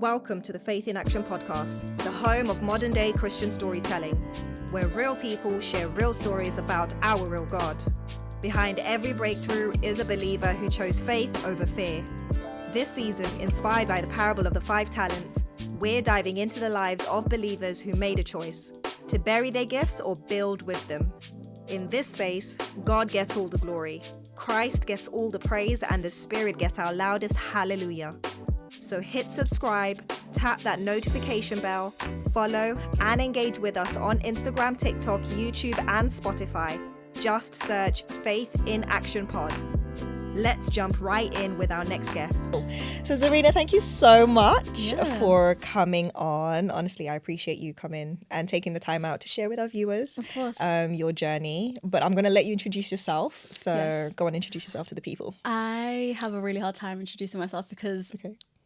Welcome to the Faith in Action podcast, the home of modern day Christian storytelling, where real people share real stories about our real God. Behind every breakthrough is a believer who chose faith over fear. This season, inspired by the parable of the 5 talents, we're diving into the lives of believers who made a choice to bury their gifts or build with them. In this space, God gets all the glory, Christ gets all the praise, and the Spirit gets our loudest hallelujah. So hit subscribe, tap that notification bell, follow, and engage with us on Instagram, TikTok, YouTube, and Spotify. Just search Faith in Action Pod. Let's jump right in with our next guest. So Czarina, thank you so much for coming on. Honestly, I appreciate you coming and taking the time out to share with our viewers, of course, your journey. But I'm going to let you introduce yourself. So go on, introduce yourself to the people. I have a really hard time introducing myself because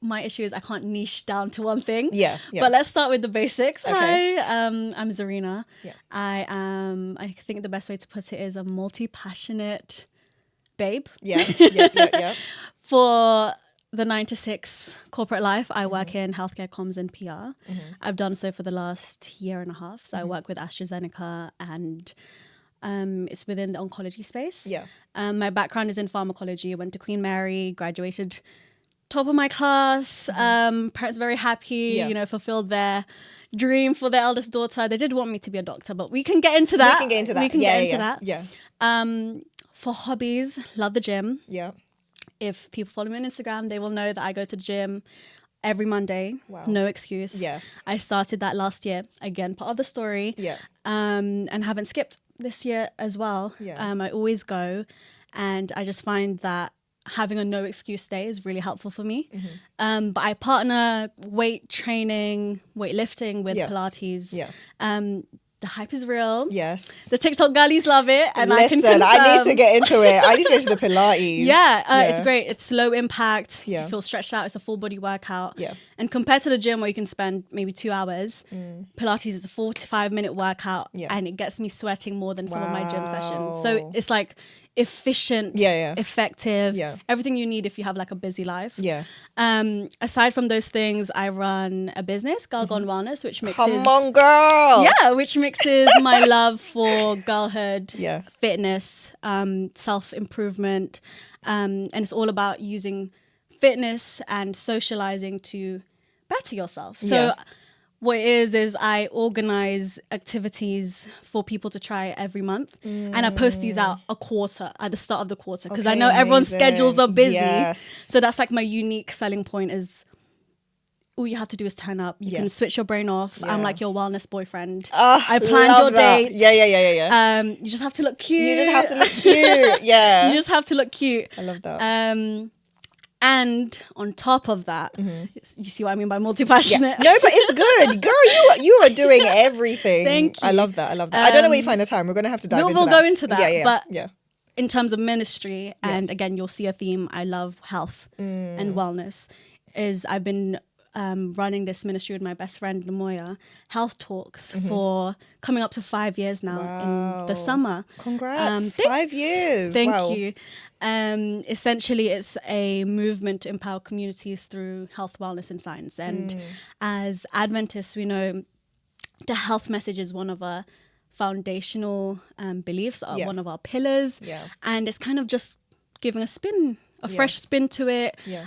my issue is I can't niche down to one thing. Yeah. But let's start with the basics. Okay. Hi, I'm Czarina. Yeah. I think the best way to put it is a multi-passionate babe. Yeah. For the 9 to 6 corporate life, I work in healthcare comms and PR. I've done so for the last year and a half. So I work with AstraZeneca and it's within the oncology space. Yeah. My background is in pharmacology. I went to Queen Mary, graduated top of my class. Parents very happy, fulfilled their dream for their eldest daughter. They did want me to be a doctor, but we can get into that. For hobbies, love the gym. Yeah. If people follow me on Instagram, they will know that I go to the gym every Monday. Wow. No excuse. Yes. I started that last year. Again, part of the story. Yeah. And haven't skipped this year as well. Yeah. I always go, and I just find that having a no excuse day is really helpful for me. But I partner weight training, weightlifting with Pilates. Yeah. The hype is real. Yes. The TikTok girlies love it. And Listen, I can confirm. I need to get into it. I need to go to the Pilates. It's great. It's low impact. Yeah. You feel stretched out. It's a full body workout. Yeah. And compared to the gym where you can spend maybe 2 hours, Pilates is a 45-minute workout and it gets me sweating more than some of my gym sessions. So it's like efficient, effective, everything you need if you have like a busy life. Yeah. Aside from those things, I run a business, Girl Gone Wellness, which mixes... Come on, girl! Yeah, which mixes my love for girlhood, fitness, self-improvement, and it's all about using fitness and socializing to better yourself. So what it is I organize activities for people to try every month, and I post these out at the start of the quarter because I know everyone's schedules are busy. Yes. So that's like my unique selling point is all you have to do is turn up. You can switch your brain off. I'm like your wellness boyfriend. I planned your dates. Yeah. You just have to look cute. You just have to look cute. Yeah. You just have to look cute. I love that. And on top of that, you see what I mean by multi-passionate? Yeah. No, but it's good. Girl, you are doing everything. Thank you. I love that. I don't know where you find the time. We're going to have to dive into that. We'll go into that. But in terms of ministry, and again, you'll see a theme. I love health and wellness. I've been running this ministry with my best friend, Lamoya, Health Talks, for coming up to 5 years now in the summer. Congrats. 5 years. Thank you. Essentially, it's a movement to empower communities through health, wellness, and science. And as Adventists, we know the health message is one of our foundational beliefs, one of our pillars. Yeah. And it's kind of just giving a fresh spin to it. Yeah.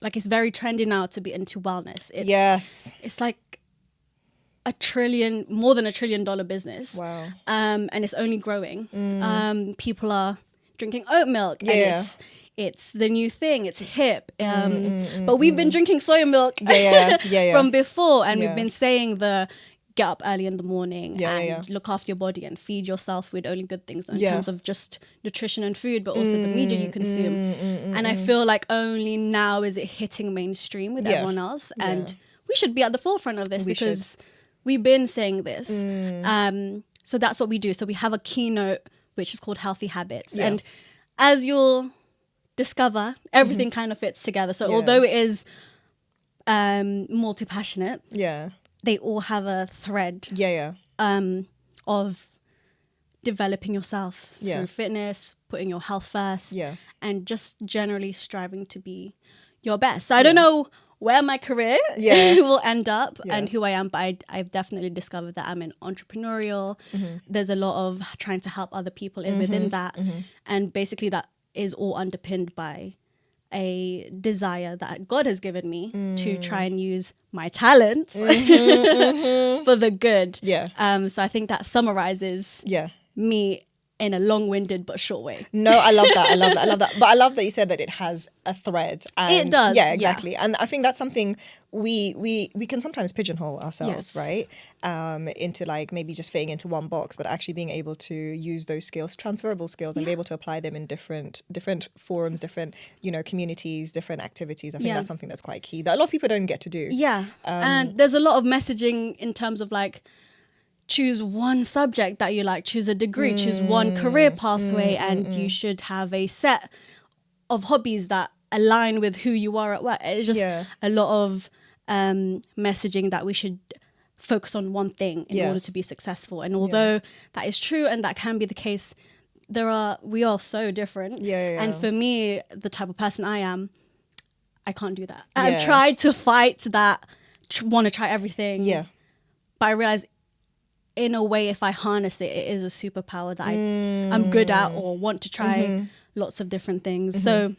Like it's very trendy now to be into wellness. It's like more than $1 trillion business. Wow. And it's only growing. People are drinking oat milk. And it's the new thing. It's hip. But we've been drinking soy milk from before. And we've been saying get up early in the morning and look after your body and feed yourself with only good things in terms of just nutrition and food, but also the media you consume. And I feel like only now is it hitting mainstream with everyone else. And we should be at the forefront of this because we've been saying this. So that's what we do. So we have a keynote, which is called Healthy Habits. Yeah. And as you'll discover, everything kind of fits together. So although it is multi-passionate, they all have a thread of developing yourself through fitness, putting your health first, and just generally striving to be your best. So I don't know where my career will end up and who I am. But I've definitely discovered that I'm an entrepreneurial. There's a lot of trying to help other people within that. And basically that is all underpinned by a desire that God has given me to try and use my talents for the good. So I think that summarizes me in a long-winded but short way. No, I love that. I love that. I love that. But I love that you said that it has a thread. And it does. Yeah, exactly. And I think that's something we can sometimes pigeonhole ourselves, right? Into like maybe just fitting into one box, but actually being able to use those skills, transferable skills, and be able to apply them in different forums, different, communities, different activities. I think that's something that's quite key that a lot of people don't get to do. Yeah. And there's a lot of messaging in terms of like, choose one subject that you like, choose a degree, choose one career pathway, and you should have a set of hobbies that align with who you are at work. It's just a lot of messaging that we should focus on one thing in order to be successful. And although that is true and that can be the case, we are so different. And for me, the type of person I am, I can't do that. I've tried to fight that, want to try everything. But I realize in a way, if I harness it, it is a superpower that I'm good at or want to try lots of different things. So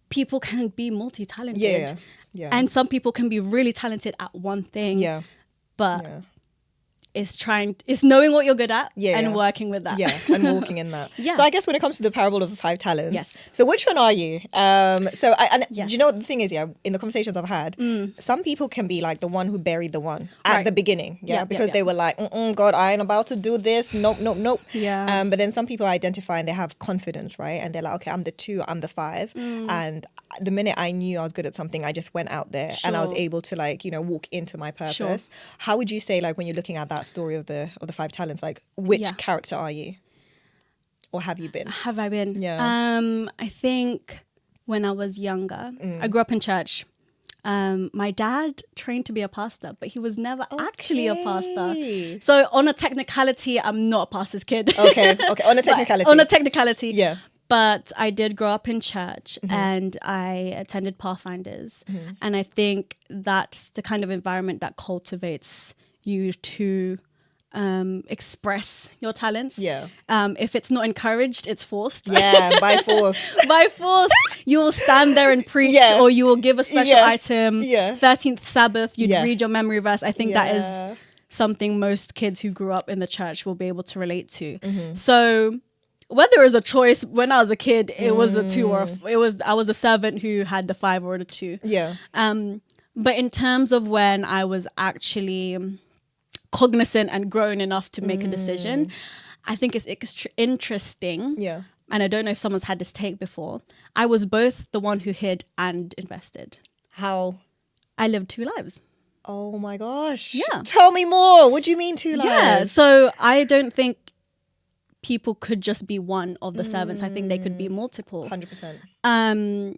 people can be multi-talented. And some people can be really talented at one thing. But it's knowing what you're good at and working with that. And walking in that. So I guess when it comes to the parable of the 5 talents, so which one are you? Do you know what the thing is, in the conversations I've had, some people can be like the one who buried the one at the beginning, because they were like, God, I ain't about to do this, nope. But then some people identify and they have confidence, right? And they're like, okay, I'm the 2, I'm the 5. And the minute I knew I was good at something, I just went out there and I was able to walk into my purpose. How would you say, like, when you're looking at that story of the 5 talents, like which character are you, or have you been? Have I been? I think when I was younger, I grew up in church. My dad trained to be a pastor, but he was never actually a pastor. So on a technicality, I'm not a pastor's kid. Okay. On a technicality. But I did grow up in church and I attended Pathfinders. And I think that's the kind of environment that cultivates you to express your talents. If it's not encouraged, it's forced. By force. By force, you will stand there and preach, or you will give a special item. 13th Sabbath, you'd read your memory verse. I think that is something most kids who grew up in the church will be able to relate to. So whether it was a choice, when I was a kid, it was a 2 or I was a servant who had the 5 or the 2. But in terms of when I was actually cognizant and grown enough to make a decision, I think it's interesting. And I don't know if someone's had this take before. I was both the one who hid and invested. How? I lived 2 lives. Oh my gosh. Tell me more. What do you mean 2 lives? So I don't think people could just be one of the servants. I think they could be multiple. 100%.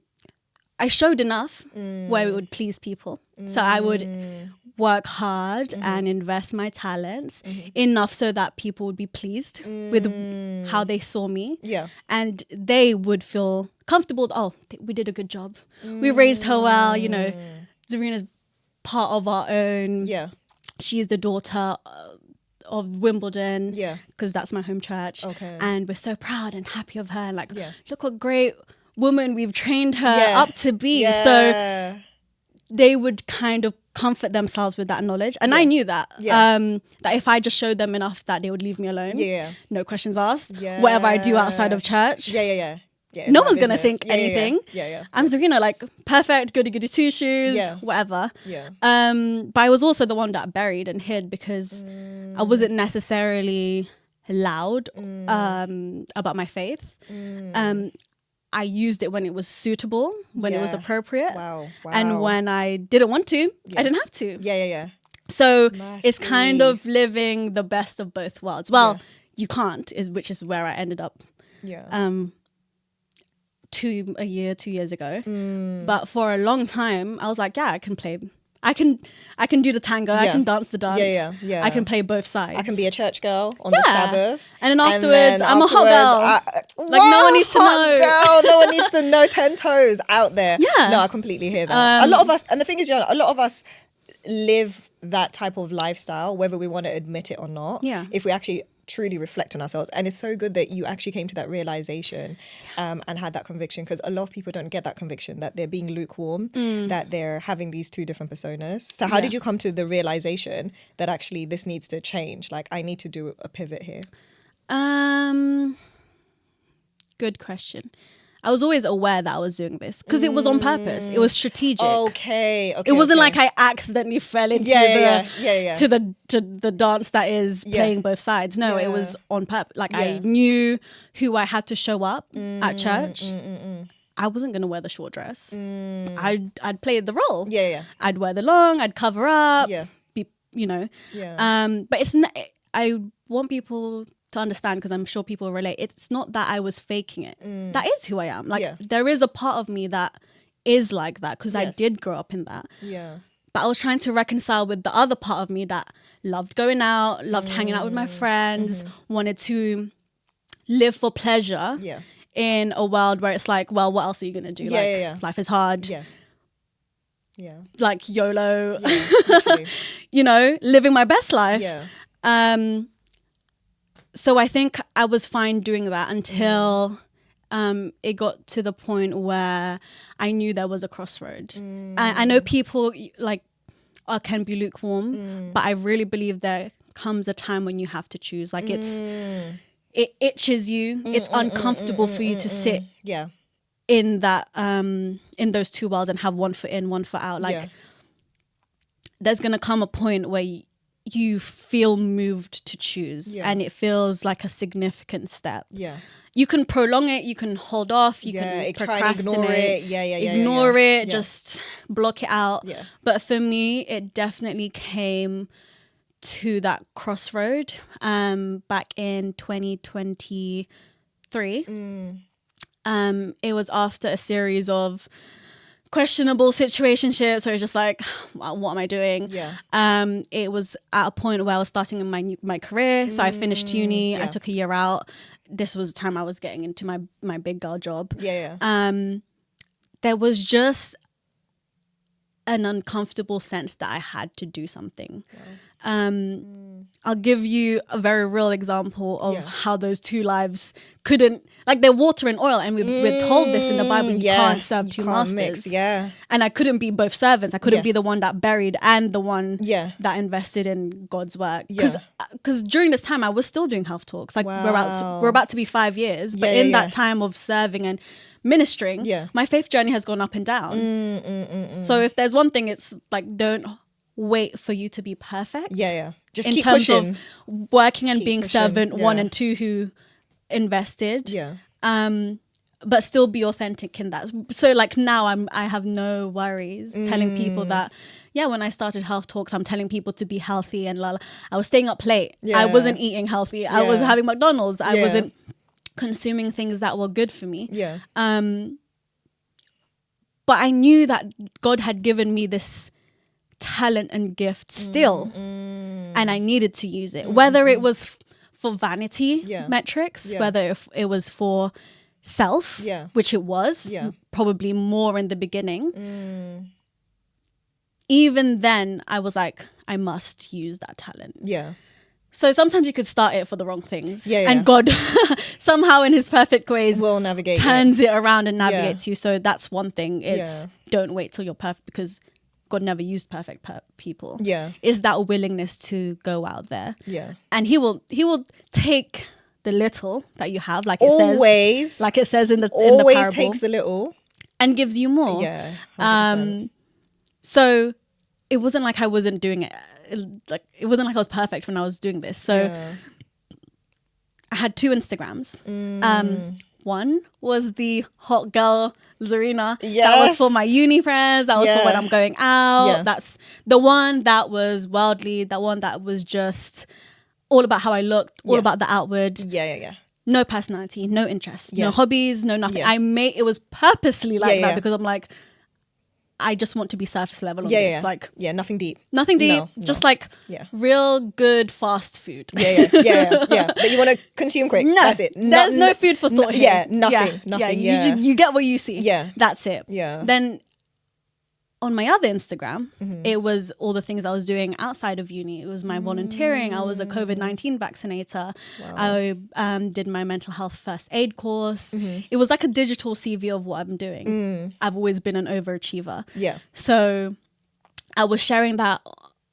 I showed enough where it would please people. So I would work hard and invest my talents enough so that people would be pleased with how they saw me. And they would feel comfortable. Oh, we did a good job. We raised her well. Czarina's part of our own. She's the daughter of Wimbledon, because that's my home church. And we're so proud and happy of her. And like, look what great woman we've trained her up to be. So they would kind of comfort themselves with that knowledge. And I knew that. That if I just showed them enough, that they would leave me alone. No questions asked. Whatever I do outside of church. No one's going to think anything. I'm Czarina, like, perfect, goody goody 2 shoes, whatever. But I was also the one that buried and hid because I wasn't necessarily loud about my faith. I used it when it was suitable, when it was appropriate. And when I didn't want to, I didn't have to. So it's kind of living the best of both worlds. Well, you can't, which is where I ended up. 2 years ago. But for a long time, I was like, I can play I can do the tango. I can dance the dance. Yeah. I can play both sides. I can be a church girl on the Sabbath. And then afterwards, I'm a hot girl. No one needs to know. Girl, no one needs to know 10 toes out there. Yeah. No, I completely hear that. A lot of us, and the thing is, a lot of us live that type of lifestyle, whether we want to admit it or not. Yeah. If we actually truly reflect on ourselves. And it's so good that you actually came to that realization and had that conviction, because a lot of people don't get that conviction that they're being lukewarm, that they're having these two different personas. So how did you come to the realization that actually this needs to change? Like, I need to do a pivot here. Good question. I was always aware that I was doing this because it was on purpose. It was strategic. Okay. It wasn't like I accidentally fell into to the dance that is playing both sides. No, it was on purpose. Like I knew who I had to show up at church. I wasn't gonna wear the short dress. I'd play the role. I'd wear the long. I'd cover up. Be, but it's not. I want people to understand, because I'm sure people relate. It's not that I was faking it. That is who I am. Like there is a part of me that is like that, because I did grow up in that. But I was trying to reconcile with the other part of me that loved going out, loved hanging out with my friends, wanted to live for pleasure in a world where it's like, well, what else are you gonna do? Life is hard. Like YOLO. Living my best life. So I think I was fine doing that until it got to the point where I knew there was a crossroad. I know people can be lukewarm, but I really believe there comes a time when you have to choose. Like it itches you. It's uncomfortable for you to sit in that in those two worlds and have one foot in, one foot out. Like there's gonna come a point where you feel moved to choose, and it feels like a significant step. You can prolong it, you can hold off, you can procrastinate, ignore it, just block it out. But for me, it definitely came to that crossroad back in 2023. It was after a series of questionable situationships where it's just like, what am I doing? It was at a point where I was starting in my career. So I finished uni. I took a year out. This was the time I was getting into my big girl job. There was just an uncomfortable sense that I had to do something. I'll give you a very real example of how those two lives couldn't, like, they're water and oil, and we're told this in the Bible, you can't serve two masters. And I couldn't be both servants. I couldn't be the one that buried and the one that invested in God's work. Because during this time I was still doing health talks. Like we're about to be 5 years, but in that time of serving and ministering, my faith journey has gone up and down. So if there's one thing, it's like, don't wait for you to be perfect. Just in keep terms pushing. Of working and keep being pushing. Servant 1 and 2 who invested. But still be authentic in that. So like now I have no worries telling people that when I started health talks, I'm telling people to be healthy and I was staying up late. I wasn't eating healthy. I was having McDonald's. I wasn't consuming things that were good for me. But I knew that God had given me this talent and gift still, and I needed to use it, whether it was for vanity metrics, whether it was for self, which it was probably more in the beginning. Even then I was like, I must use that talent. So sometimes you could start it for the wrong things, and God somehow in his perfect ways will navigate, turns it around and navigates you. So that's one thing, is don't wait till you're perfect, because God never used perfect people. Is that willingness to go out there. And he will take the little that you have, like it says in the parable, takes the little and gives you more. So it wasn't like I wasn't doing it. It wasn't like I was perfect when I was doing this. So I had 2 Instagrams. One was the hot girl Czarina. That was for my uni friends. That was for when I'm going out. That's the one that was worldly. That one that was just all about how I looked, all about the outward. No personality, no interest, no hobbies, no nothing. It was purposely like that, because I'm like, I just want to be surface level on this. Like, nothing deep. Nothing deep. No, just like real good fast food. Yeah. But you want to consume quick. No, that's it. There's no food for thought here. Nothing. You get what you see. Yeah. That's it. Yeah. Then on my other Instagram, it was all the things I was doing outside of uni. It was my volunteering. I was a COVID-19 vaccinator. Wow. I did my mental health first aid course. It was like a digital CV of what I'm doing. I've always been an overachiever. Yeah. So I was sharing that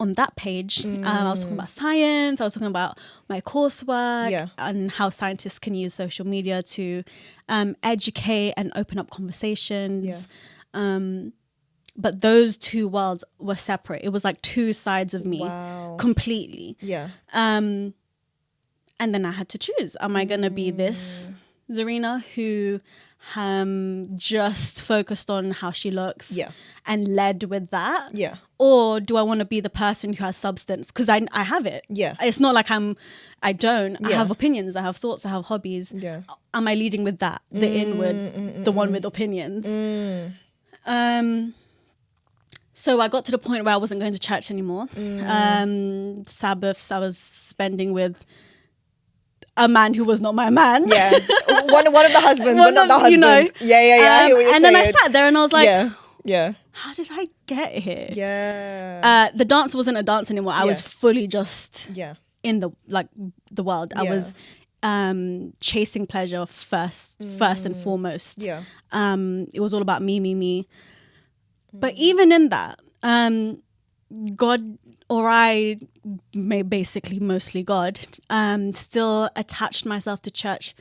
on that page. I was talking about science. I was talking about my coursework and how scientists can use social media to educate and open up conversations. But those two worlds were separate. It was like two sides of me completely. Yeah. And then I had to choose. Am I going to be this Czarina who just focused on how she looks and led with that? Yeah. Or do I want to be the person who has substance? Because I have it. Yeah. It's not like I don't. I have opinions. I have thoughts. I have hobbies. Yeah. Am I leading with that? The inward, the one with opinions? So I got to the point where I wasn't going to church anymore. Sabbaths I was spending with a man who was not my man. Yeah, one of the husbands, but not the husband. You know. Yeah. I hear what you're and saying. then I sat there and I was like, yeah. How did I get here? Yeah. The dance wasn't a dance anymore. I was fully just in the world. I was chasing pleasure first and foremost. Yeah. It was all about me. But even in that, God, or I, basically mostly God, still attached myself to church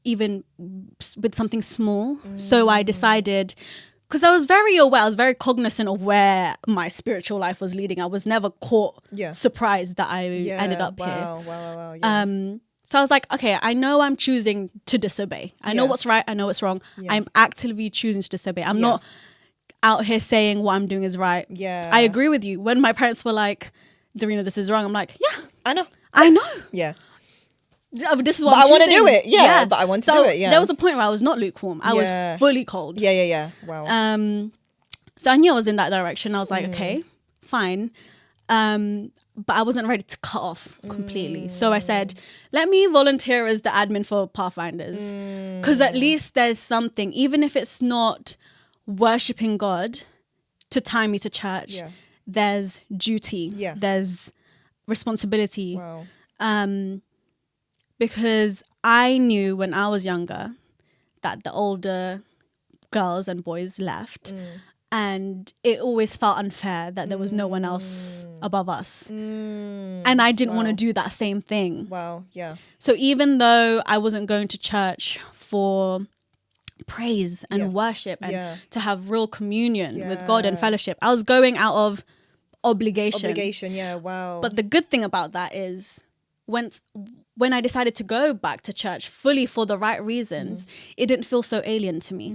even with something small. So I decided, because I was very aware, I was very cognizant of where my spiritual life was leading. I was never caught surprised that I ended up here. Wow. Yeah. So I was like, okay, I know I'm choosing to disobey. I know what's right. I know what's wrong. I'm actively choosing to disobey. I'm not out here saying what I'm doing is right. Yeah. I agree with you. When my parents were like, Czarina, this is wrong, I'm like, yeah, I know. Yeah. This is what I'm I want to choosing. do it. Yeah, but I want to do it. Yeah. There was a point where I was not lukewarm. I was fully cold. Yeah. Wow. So I knew I was in that direction. I was like, okay, fine. But I wasn't ready to cut off completely. So I said, let me volunteer as the admin for Pathfinders. Because at least there's something, even if it's not worshipping God to tie me to church, there's duty, there's responsibility. Wow. Because I knew when I was younger that the older girls and boys left, and it always felt unfair that there was no one else above us, and I didn't want to do that same thing. Wow. Yeah. So even though I wasn't going to church for praise and worship and to have real communion with God and fellowship, I was going out of obligation. Wow. But the good thing about that is when I decided to go back to church fully for the right reasons, it didn't feel so alien to me,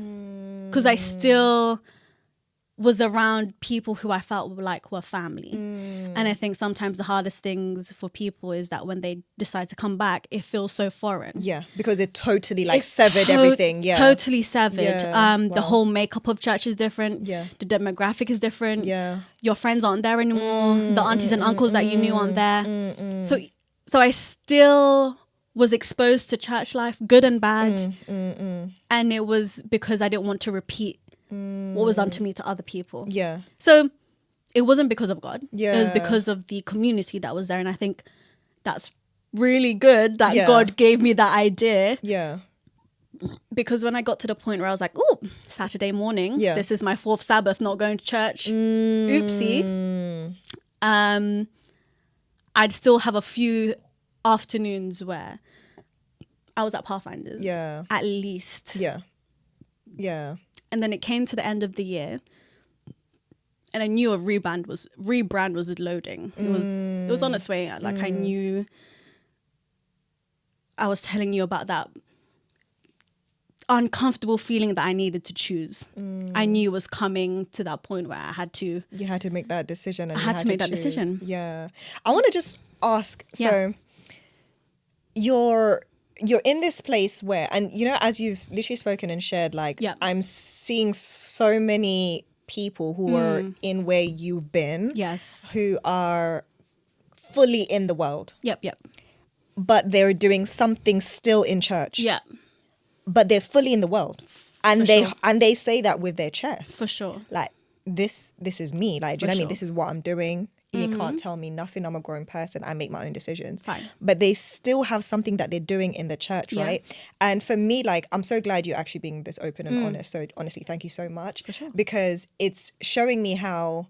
because I still was around people who I felt like were family. And I think sometimes the hardest things for people is that when they decide to come back, it feels so foreign. Yeah, because it totally severed everything. Yeah, totally severed. The whole makeup of church is different. Yeah, the demographic is different. Yeah, your friends aren't there anymore. The aunties and uncles that you knew aren't there. So I still was exposed to church life, good and bad. And it was because I didn't want to repeat what was done to me to other people. Yeah. So it wasn't because of God. Yeah. It was because of the community that was there. And I think that's really good that God gave me that idea. Yeah. Because when I got to the point where I was like, oh, Saturday morning, this is my 4th Sabbath, not going to church. Oopsie. I'd still have a few afternoons where I was at Pathfinders. Yeah. At least. Yeah. Yeah. And then it came to the end of the year, and I knew a rebrand was loading. It was on its way. Like I knew. I was telling you about that uncomfortable feeling that I needed to choose. I knew it was coming to that point where I had to. You had to make that decision. And I had to make that decision. Yeah. I want to just ask. So, you're in this place where, and you know, as you've literally spoken and shared, like I'm seeing so many people who are in where you've been. Yes. Who are fully in the world. Yep. But they're doing something still in church. Yeah. But they're fully in the world. And they say that with their chest. For sure. Like, this is me. Like, do you know what I mean? This is what I'm doing. You can't tell me nothing. I'm a grown person. I make my own decisions. Fine. But they still have something that they're doing in the church, right? And for me, like, I'm so glad you're actually being this open and honest. So honestly, thank you so much. For sure. Because it's showing me how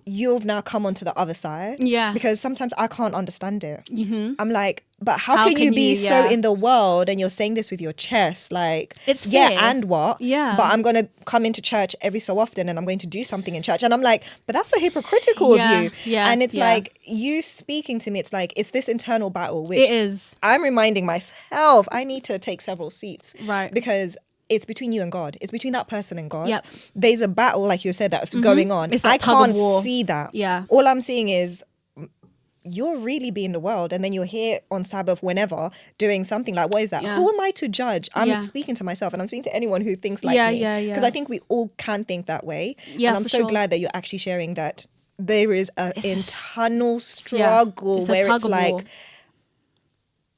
you've now come onto the other side. Yeah. Because sometimes I can't understand it. Mm-hmm. I'm like, but how can you be so in the world and you're saying this with your chest? Like, it's fair. And what? Yeah. But I'm going to come into church every so often and I'm going to do something in church. And I'm like, but that's so hypocritical of you. Yeah. And it's like, you speaking to me, it's like, it's this internal battle, which it is. I'm reminding myself, I need to take several seats. Right. Because it's between you and God. It's between that person and God. Yep. There's a battle, like you said, that's going on. It's that I tug of can't war. see that. Yeah. All I'm seeing is you're really being the world, and then you're here on Sabbath whenever doing something. Like, what is that? Who am I to judge? I'm speaking to myself, and I'm speaking to anyone who thinks like me. Because I think we all can think that way. Yeah, and I'm so glad that you're actually sharing that there is an internal struggle where it's like,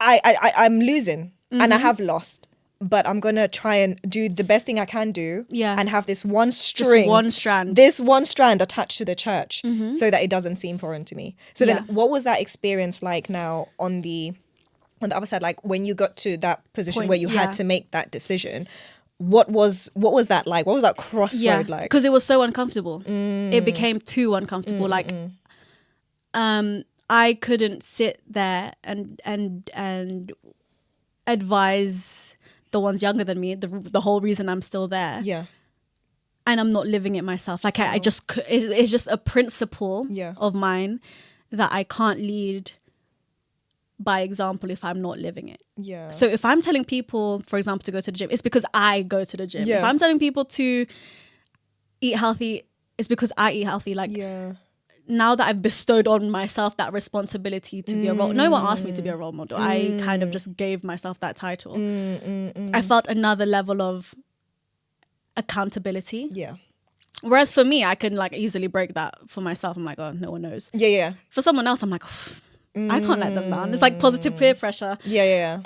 I'm losing and I have lost. But I'm going to try and do the best thing I can do and have this one string. Just one strand. This one strand attached to the church so that it doesn't seem foreign to me. So then what was that experience like now on the other side? Like when you got to that position where you had to make that decision, what was that like? What was that crossroad like? Because it was so uncomfortable. It became too uncomfortable. Like, I couldn't sit there and advise the ones younger than me, the whole reason I'm still there. Yeah. And I'm not living it myself. Like I just, it's just a principle of mine that I can't lead by example if I'm not living it. Yeah. So if I'm telling people, for example, to go to the gym, it's because I go to the gym. Yeah. If I'm telling people to eat healthy, it's because I eat healthy. Like, now that I've bestowed on myself that responsibility to be a role, no one asked me to be a role model. I kind of just gave myself that title. I felt another level of accountability. Yeah. Whereas for me, I can like easily break that for myself. I'm like, oh, no one knows. Yeah. For someone else, I'm like, I can't let them down. It's like positive peer pressure. Yeah.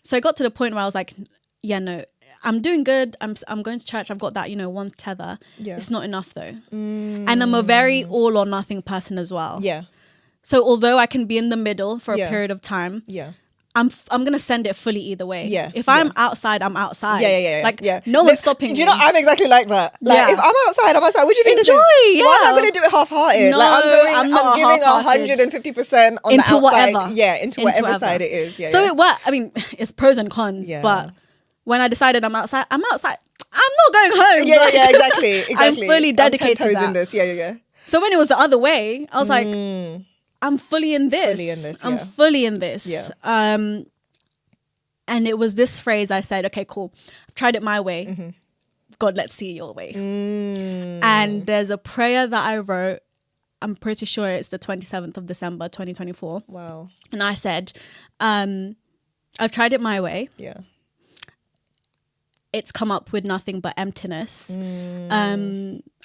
So I got to the point where I was like, no, I'm doing good. I'm going to church. I've got that, one tether. Yeah. It's not enough though. And I'm a very all or nothing person as well. Yeah. So although I can be in the middle for a period of time, I'm gonna send it fully either way. Yeah. If I'm outside, I'm outside. Yeah. Like no one's stopping me. Do you know I'm exactly like that? Like if I'm outside, I'm outside. What do you think Enjoy, this is? Why am I gonna do it half-hearted? No, like I'm giving half-hearted. 150% on into the outside. whatever. Yeah, into whatever side it is. Yeah. So it worked. I mean, it's pros and cons, but when I decided I'm outside, I'm outside. I'm not going home. Yeah, exactly. I'm fully dedicated to that. In this. Yeah. So when it was the other way, I was like, I'm fully in this. I'm fully in this. Yeah. And it was this phrase I said, okay, cool. I've tried it my way. God, let's see it your way. And there's a prayer that I wrote. I'm pretty sure it's the 27th of December, 2024. Wow. And I said, I've tried it my way. Yeah. It's come up with nothing but emptiness.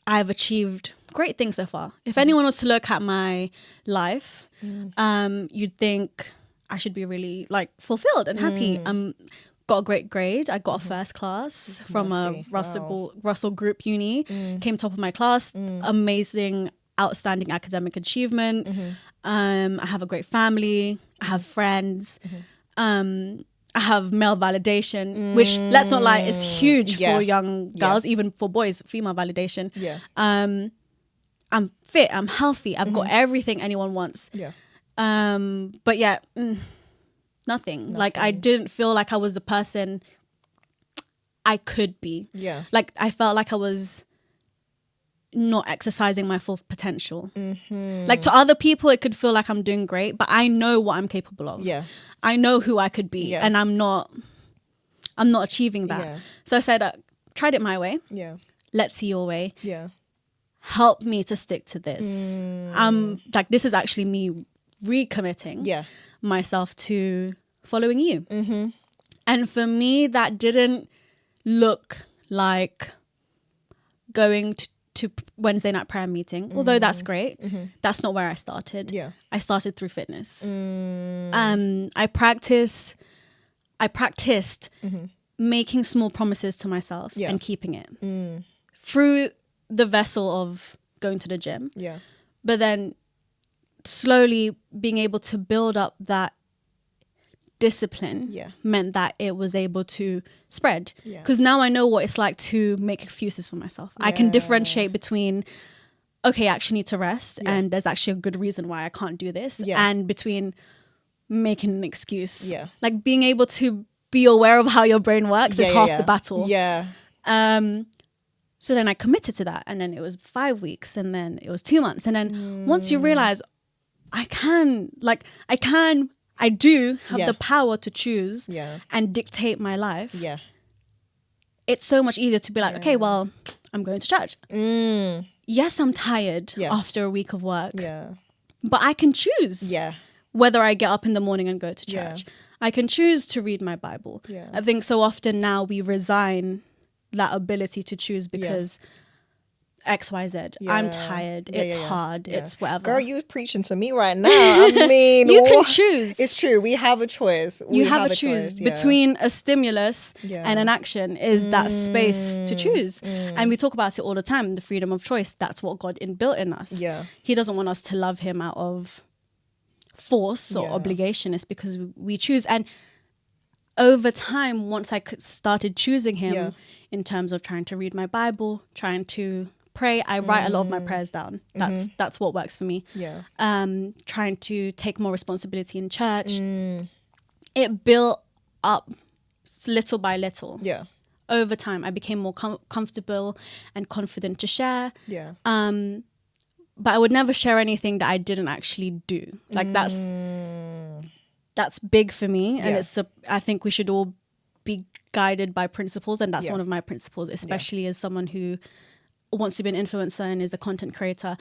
I've achieved great things so far. If anyone was to look at my life, you'd think I should be really like fulfilled and happy. Got a great grade. I got a first class from a Russell Group uni. Came top of my class. Amazing, outstanding academic achievement. I have a great family. I have friends. I have male validation, which, let's not lie, is huge for young girls, even for boys, female validation. Yeah. I'm fit, I'm healthy, I've got everything anyone wants. Yeah. But nothing. Like, I didn't feel like I was the person I could be. Yeah. Like, I felt like I was not exercising my full potential. Like, to other people it could feel like I'm doing great, but I know what I'm capable of. Yeah. I know who I could be, and I'm not achieving that. So I said, tried it my way. Yeah. Let's see your way. Yeah. Help me to stick to this. Like, this is actually me recommitting myself to following you. And for me, that didn't look like going to Wednesday night prayer meeting, although that's great. That's not where I started. Yeah. I started through fitness. I practiced making small promises to myself and keeping it through the vessel of going to the gym. Yeah. But then slowly being able to build up that discipline meant that it was able to spread. Because now I know what it's like to make excuses for myself. I can differentiate between, okay, I actually need to rest and there's actually a good reason why I can't do this. And between making an excuse. Like being able to be aware of how your brain works is half the battle. So then I committed to that, and then it was 5 weeks, and then it was 2 months, and then once you realize I do have the power to choose and dictate my life. It's so much easier to be like, okay, well, I'm going to church. Yes, I'm tired after a week of work, but I can choose whether I get up in the morning and go to church. I can choose to read my Bible. I think so often now we resign that ability to choose because XYZ. I'm tired. It's hard. It's whatever. Girl, you're preaching to me right now. I mean, you can choose. It's true. We have a choice. You have a choice between a stimulus and an action. Is that space to choose? And we talk about it all the time. The freedom of choice. That's what God inbuilt in us. He doesn't want us to love him out of force or obligation. It's because we choose. And over time, once I started choosing him in terms of trying to read my Bible, trying to pray, I write a lot of my prayers down. That's what works for me. Trying to take more responsibility in church. It built up little by little. Over time, I became more comfortable and confident to share. But I would never share anything that I didn't actually do. Like that's big for me, and I think we should all be guided by principles, and that's one of my principles, especially as someone who wants to be an influencer and is a content creator.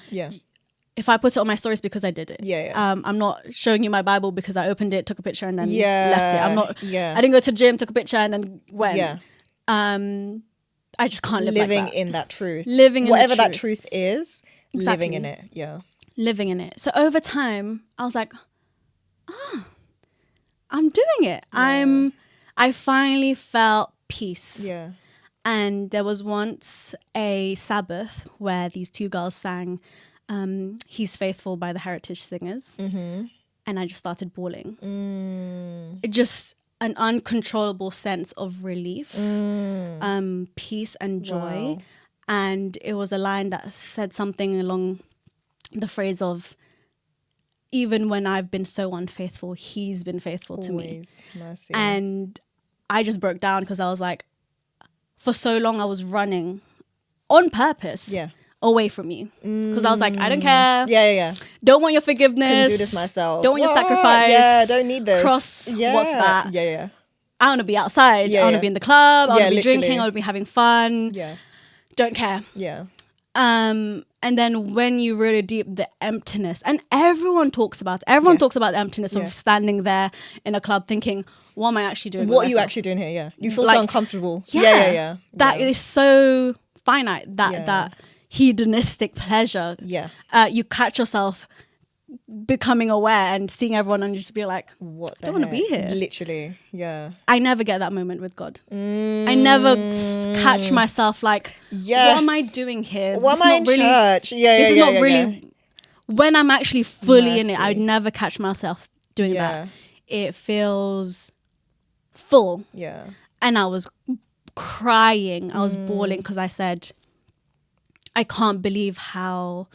If I put it on my stories, because I did it. I'm not showing you my Bible because I opened it, took a picture, and then left it. I'm not. I didn't go to the gym, took a picture, and then went. I just can't live living like that. in that truth. Living in whatever that truth is. Living in it. Living in it. So over time, I was like, I'm doing it. I finally felt peace. And there was once a Sabbath where these two girls sang He's Faithful by the Heritage Singers. And I just started bawling. Just an uncontrollable sense of relief, peace and joy. And it was a line that said something along the phrase of, even when I've been so unfaithful, he's been faithful to me. Mercy. And I just broke down because I was like, for so long I was running on purpose away from you. Because I was like, I don't care. Don't want your forgiveness. Couldn't do this myself. Don't want your sacrifice. Don't need this. Cross. What's that? I want to be outside. I want to be in the club. I want to be drinking. I want to be having fun. Don't care. And then when you really deep the emptiness, and everyone talks about the emptiness of standing there in a club thinking, what am I actually doing? What are you actually doing here? You feel so uncomfortable. That is so finite, that hedonistic pleasure. You catch yourself becoming aware and seeing everyone and just be like, what I don't want to be here. Literally. I never get that moment with God. I never catch myself like, what am I doing here? What am I in church? This is not really when I'm actually fully in it. I would never catch myself doing that. It feels full. And I was crying. I was bawling because I said, I can't believe how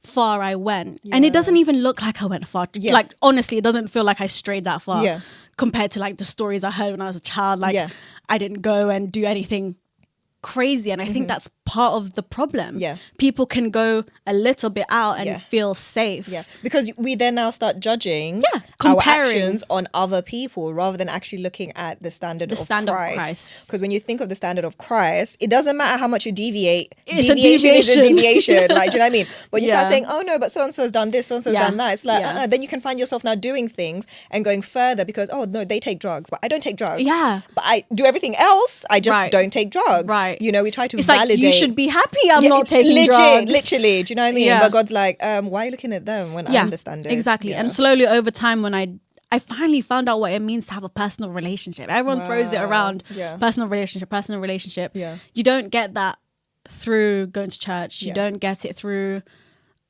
far I went. And it doesn't even look like I went far. Like, honestly, it doesn't feel like I strayed that far compared to like the stories I heard when I was a child. Like, I didn't go and do anything crazy, and I think that's part of the problem. People can go a little bit out and feel safe. Because we then now start judging our actions on other people rather than actually looking at the standard of Christ. Because when you think of the standard of Christ, it doesn't matter how much you deviate. It's a deviation. Is a deviation. Like, do you know what I mean? But you start saying, oh no, but so-and-so has done this, so-and-so has done that. It's like, then you can find yourself now doing things and going further because, oh no, they take drugs, but I don't take drugs. But I do everything else. I just don't take drugs. You know, we try to validate. Like, you should be happy I'm not taking drugs. Literally, do you know what I mean? Yeah. But God's like, why are you looking at them when I understand it? Exactly. Yeah. And slowly over time, when I finally found out what it means to have a personal relationship. Everyone throws it around. Yeah. Personal relationship. Yeah. You don't get that through going to church. You don't get it through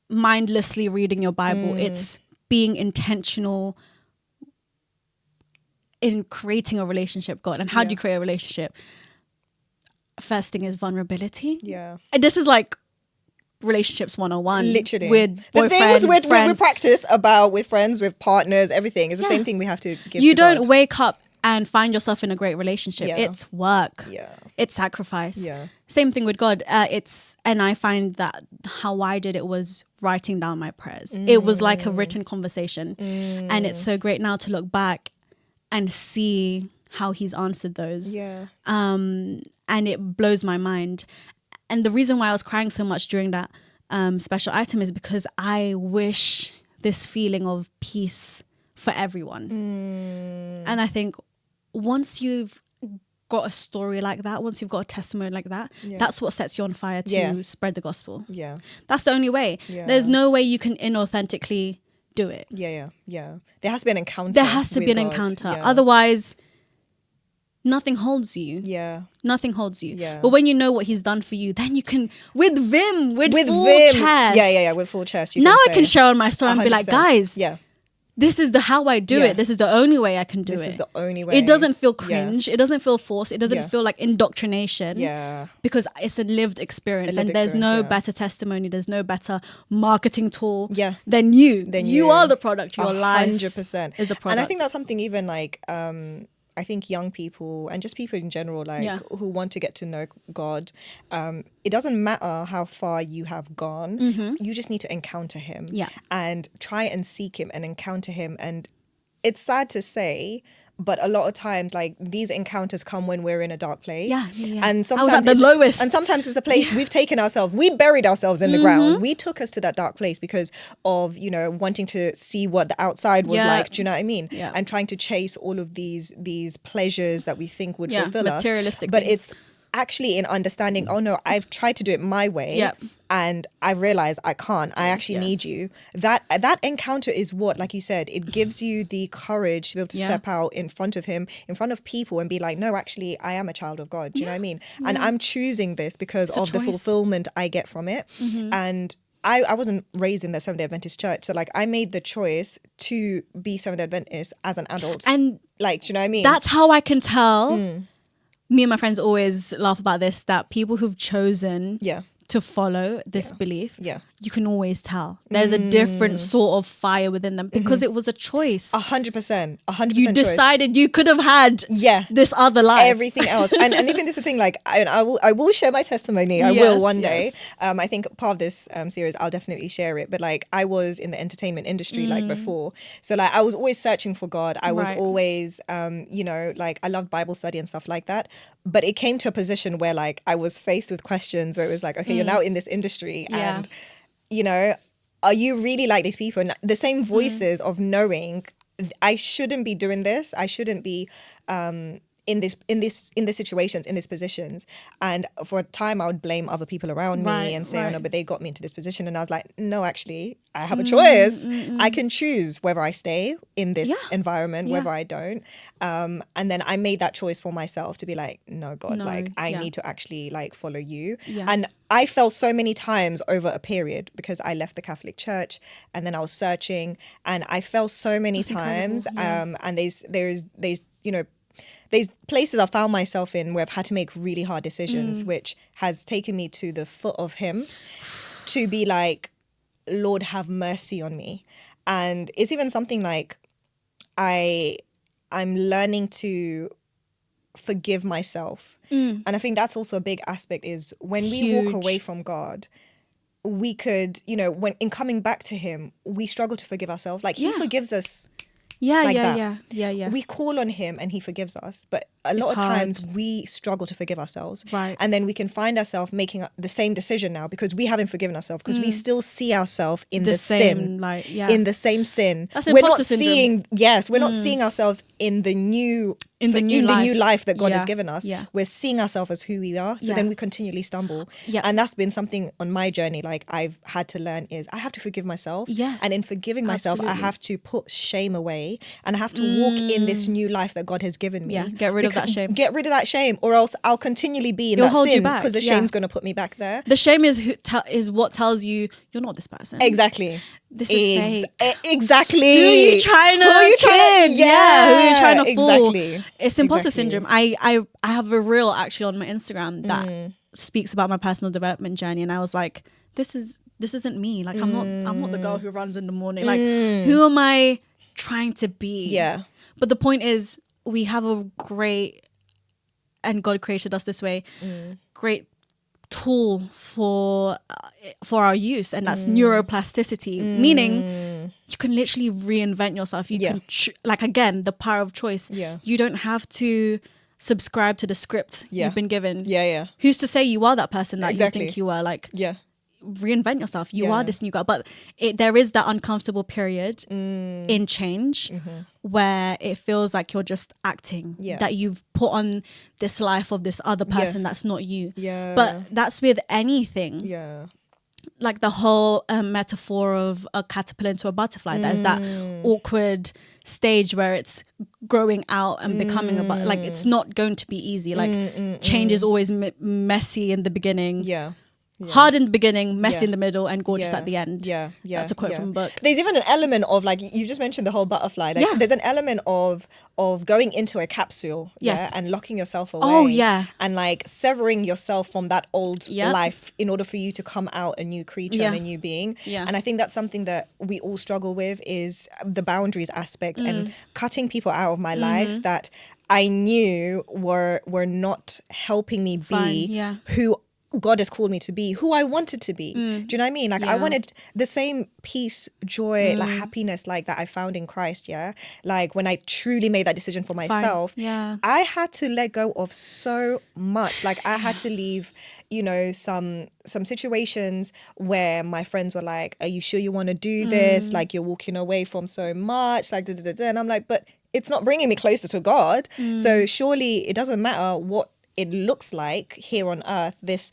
mindlessly reading your Bible. It's being intentional in creating a relationship with God. And how do you create a relationship? First thing is vulnerability. Yeah. And this is like relationships 101. Literally. With the things we friends. practice about with friends, with partners, everything. It's the same thing we have to give You to don't God. wake up and find yourself in a great relationship. Yeah. It's work. Yeah. It's sacrifice. Yeah. Same thing with God. And I find that how I did it was writing down my prayers. It was like a written conversation. And it's so great now to look back and see how he's answered those. Yeah. And it blows my mind. And the reason why I was crying so much during that special item is because I wish this feeling of peace for everyone. And I think once you've got a story like that, once you've got a testimony like that, that's what sets you on fire to spread the gospel. Yeah. That's the only way. Yeah. There's no way you can inauthentically do it. Yeah. There has to be an encounter. There has to be an God. encounter. Yeah. Otherwise, nothing holds you. Yeah. Nothing holds you. Yeah. But when you know what he's done for you, then you can, with full chest. Yeah, with full chest. Now I can share on my story and be like, 100%. guys, yeah, this is how I do it. This is the only way I can do it. This is the only way. It doesn't feel cringe. It doesn't feel forced. It doesn't Yeah. feel like indoctrination. Yeah. Because it's a lived experience. lived And there's no experience, better testimony. There's no better marketing tool Yeah. than you. Than you you. are the product. Your life 100% is the product. And I think that's something even like I think young people and just people in general, like who want to get to know God, it doesn't matter how far you have gone. You just need to encounter him and try and seek him and encounter him. And it's sad to say, but a lot of times, like, these encounters come when we're in a dark place. Yeah. And sometimes I was at the lowest. And sometimes it's a place we've taken ourselves. We buried ourselves in the ground. We took us to that dark place because of, wanting to see what the outside was like. Do you know what I mean? Yeah. And trying to chase all of these pleasures that we think would fulfill us. Materialistic But things. it's actually in understanding, oh no, I've tried to do it my way and I realized I can't. I actually need you. That encounter is what, like you said, it gives you the courage to be able to step out in front of him, in front of people and be like, no, actually, I am a child of God. Do you know what I mean? And I'm choosing this because of the fulfillment I get from it. And I wasn't raised in the Seventh-day Adventist church. So, like, I made the choice to be Seventh-day Adventist as an adult. And, like, do you know what I mean? that's how I can tell. Me and my friends always laugh about this, that people who've chosen to follow this belief, you can always tell. There's a different sort of fire within them because it was a choice. 100%. You decided you could have had this other life. Everything else. And even this is the thing, like, I will share my testimony. I will one day. I think part of this series, I'll definitely share it. But, like, I was in the entertainment industry, like, before. So, like, I was always searching for God. I was always, like, I loved Bible study and stuff like that. But it came to a position where, like, I was faced with questions where it was like, okay, you're now in this industry and, are you really like these people? And the same voices of knowing I shouldn't be doing this. I shouldn't be in these situations, in these positions. And for a time I would blame other people around me and say, oh no, but they got me into this position. And I was like, no, actually, I have a choice. I can choose whether I stay in this environment, whether I don't. And then I made that choice for myself to be like, no, God, like I need to actually like follow you. And I fell so many times over a period because I left the Catholic Church and then I was searching and I fell so many times. And there's places I found myself in where I've had to make really hard decisions, which has taken me to the foot of him to be like, Lord, have mercy on me. And it's even something like I'm learning to forgive myself. And I think that's also a big aspect is when we walk away from God, we could, when in coming back to him, we struggle to forgive ourselves. Like he forgives us. We call on him and he forgives us. But a lot of times we struggle to forgive ourselves. Right. And then we can find ourselves making the same decision now because we haven't forgiven ourselves, because we still see ourselves in the same, sin. like, in the same sin. That's we're not imposter seeing we're not seeing ourselves in the new new life that God has given us. We're seeing ourselves as who we are. So then we continually stumble. And that's been something on my journey, like I've had to learn, is I have to forgive myself. And in forgiving myself, I have to put shame away, and I have to walk in this new life that God has given me. Get rid of that shame. Get rid of that shame, or else I'll continually be in that sin, because the shame's going to put me back there. The shame is what tells you you're not this person. Exactly. This is fake. Exactly. Who are you trying to? Who are you trying to? Yeah. Who are you trying to fool? Exactly. It's imposter syndrome. I have a reel actually on my Instagram that speaks about my personal development journey, and I was like, this isn't me. Like I'm not the girl who runs in the morning. Like who am I trying to be? Yeah. But the point is, we have a great, and God created us this way, great tool for our use, and that's neuroplasticity, meaning you can literally reinvent yourself. You can like, again, the power of choice. You don't have to subscribe to the script you've been given. Who's to say you are that person that you think you are? Like, reinvent yourself. You are this new girl, but there is that uncomfortable period in change where it feels like you're just acting, that you've put on this life of this other person that's not you. But that's with anything. Like the whole metaphor of a caterpillar into a butterfly. There's that awkward stage where it's growing out and becoming like, it's not going to be easy. Like change is always messy in the beginning. Hard in the beginning, messy in the middle, and gorgeous at the end. That's a quote from a book. There's even an element of, like, you just mentioned the whole butterfly. Like, there's an element of going into a capsule, and locking yourself away. And like severing yourself from that old life in order for you to come out a new creature and a new being. And I think that's something that we all struggle with, is the boundaries aspect and cutting people out of my life that I knew were not helping me be who God has called me to be, who I wanted to be. Do you know what I mean? Like I wanted the same peace, joy, like happiness, like that I found in Christ. Like when I truly made that decision for myself, I had to let go of so much. Like I had to leave, you know, some situations where my friends were like, are you sure you want to do this? Like you're walking away from so much, like and I'm like, but it's not bringing me closer to God. So surely it doesn't matter what it looks like here on earth, this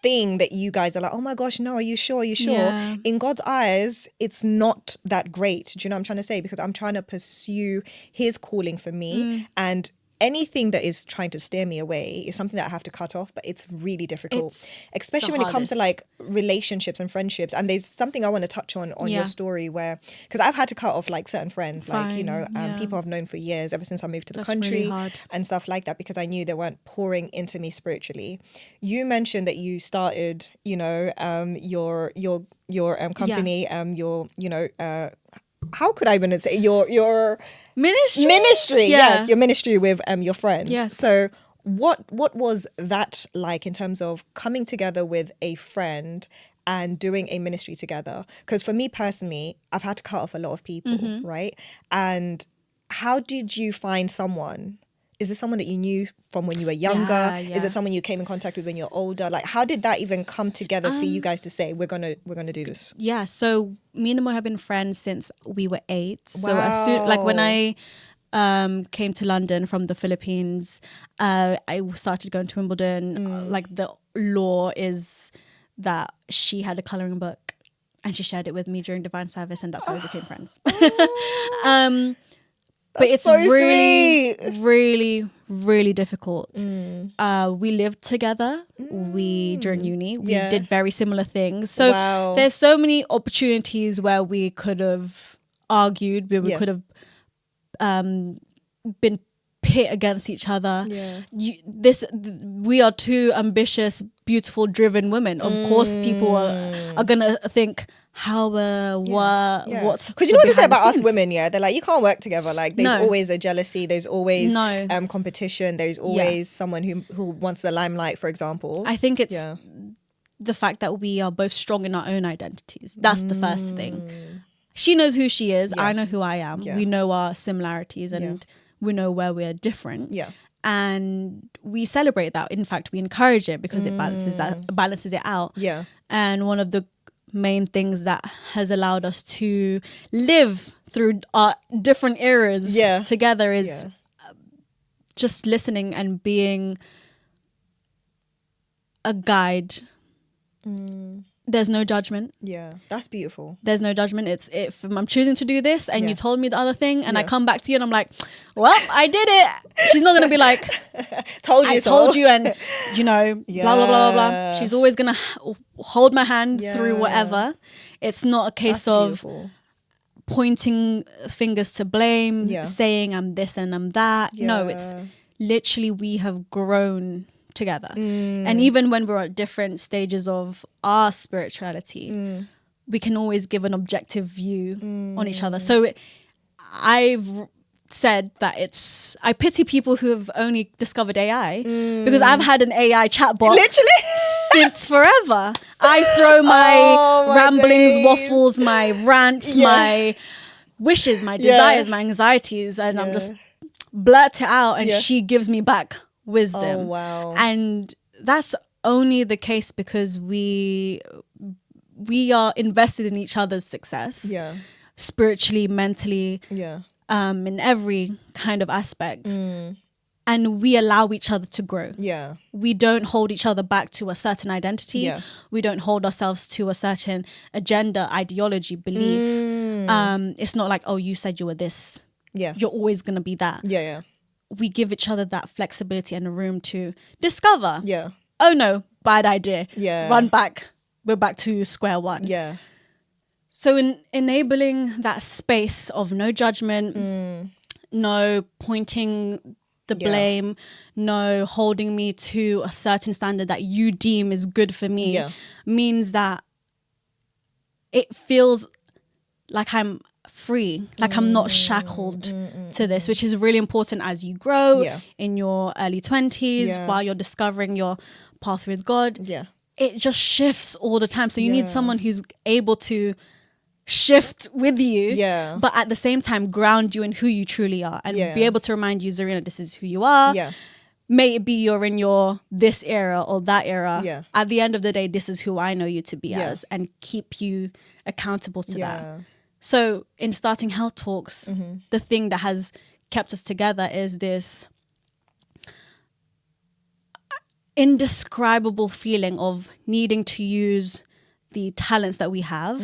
thing that you guys are like, oh my gosh, no, are you sure? In God's eyes, it's not that great. Do you know what I'm trying to say? Because I'm trying to pursue his calling for me, and anything that is trying to steer me away is something that I have to cut off. But it's really difficult, especially when it comes to like relationships and friendships. And there's something I want to touch on your story, where, because I've had to cut off like certain friends, like, you know, people I've known for years, ever since I moved to the country, really and stuff like that, because I knew they weren't pouring into me spiritually. You mentioned that you started, you know, your company, your, you know, how could I even say your ministry? Yes, your ministry with your friend. Yes. So what was that like in terms of coming together with a friend and doing a ministry together? Because for me personally, I've had to cut off a lot of people, right? And how did you find someone? Is this someone that you knew from when you were younger? Is it someone you came in contact with when you're older? Like, how did that even come together for you guys to say, we're gonna do this? Yeah, so me and Mo have been friends since we were 8. Wow. So as soon, like when I came to London from the Philippines, I started going to Wimbledon. Like the law is that she had a colouring book and she shared it with me during divine service, and that's how we became friends. But it's so really, really, really difficult. We lived together. During uni, we did very similar things. So there's so many opportunities where we could have argued, where we could have been pit against each other. We are two ambitious, beautiful, driven women. Of course, people are gonna think, how what's, because you know what they say about us women, they're like, you can't work together. Like there's always a jealousy, there's always competition, there's always someone who wants the limelight, for example. I think it's the fact that we are both strong in our own identities. That's the first thing. She knows who she is, I know who I am. We know our similarities, and we know where we're different. Yeah. And we celebrate that. In fact, we encourage it because it balances it out. Yeah. And one of the main things that has allowed us to live through our different eras together is just listening and being a guide. There's no judgment. Yeah, that's beautiful. There's no judgment. It's if I'm choosing to do this and you told me the other thing and I come back to you and I'm like, well, I did it. She's not going to be like, told you and, you know, blah, blah, blah, blah, blah. She's always going to hold my hand through whatever. It's not a case of pointing fingers to blame, saying I'm this and I'm that. No, it's literally we have grown together. And even when we're at different stages of our spirituality, we can always give an objective view on each other. So I've said that I pity people who have only discovered AI because I've had an AI chatbot literally since forever. I throw my ramblings, waffles, my rants, my wishes, my desires, my anxieties, and I'm just blurt it out and she gives me back wisdom. Oh, wow. And that's only the case because we are invested in each other's success, spiritually, mentally, in every kind of aspect, and we allow each other to grow. We don't hold each other back to a certain identity. We don't hold ourselves to a certain agenda, ideology, belief. It's not like, oh, you said you were this, you're always gonna be that. We give each other that flexibility and room to discover. Oh no, bad idea. Run back. We're back to square one. So in enabling that space of no judgment, no pointing the blame, no holding me to a certain standard that you deem is good for me, means that it feels like I'm free, like I'm not shackled to this, which is really important as you grow in your early 20s while you're discovering your path with God. It just shifts all the time. So you need someone who's able to shift with you, but at the same time ground you in who you truly are and be able to remind you, Czarina, this is who you are. May it be you're in your this era or that era. At the end of the day, this is who I know you to be as, and keep you accountable to that. So in starting Health Talks, the thing that has kept us together is this indescribable feeling of needing to use the talents that we have.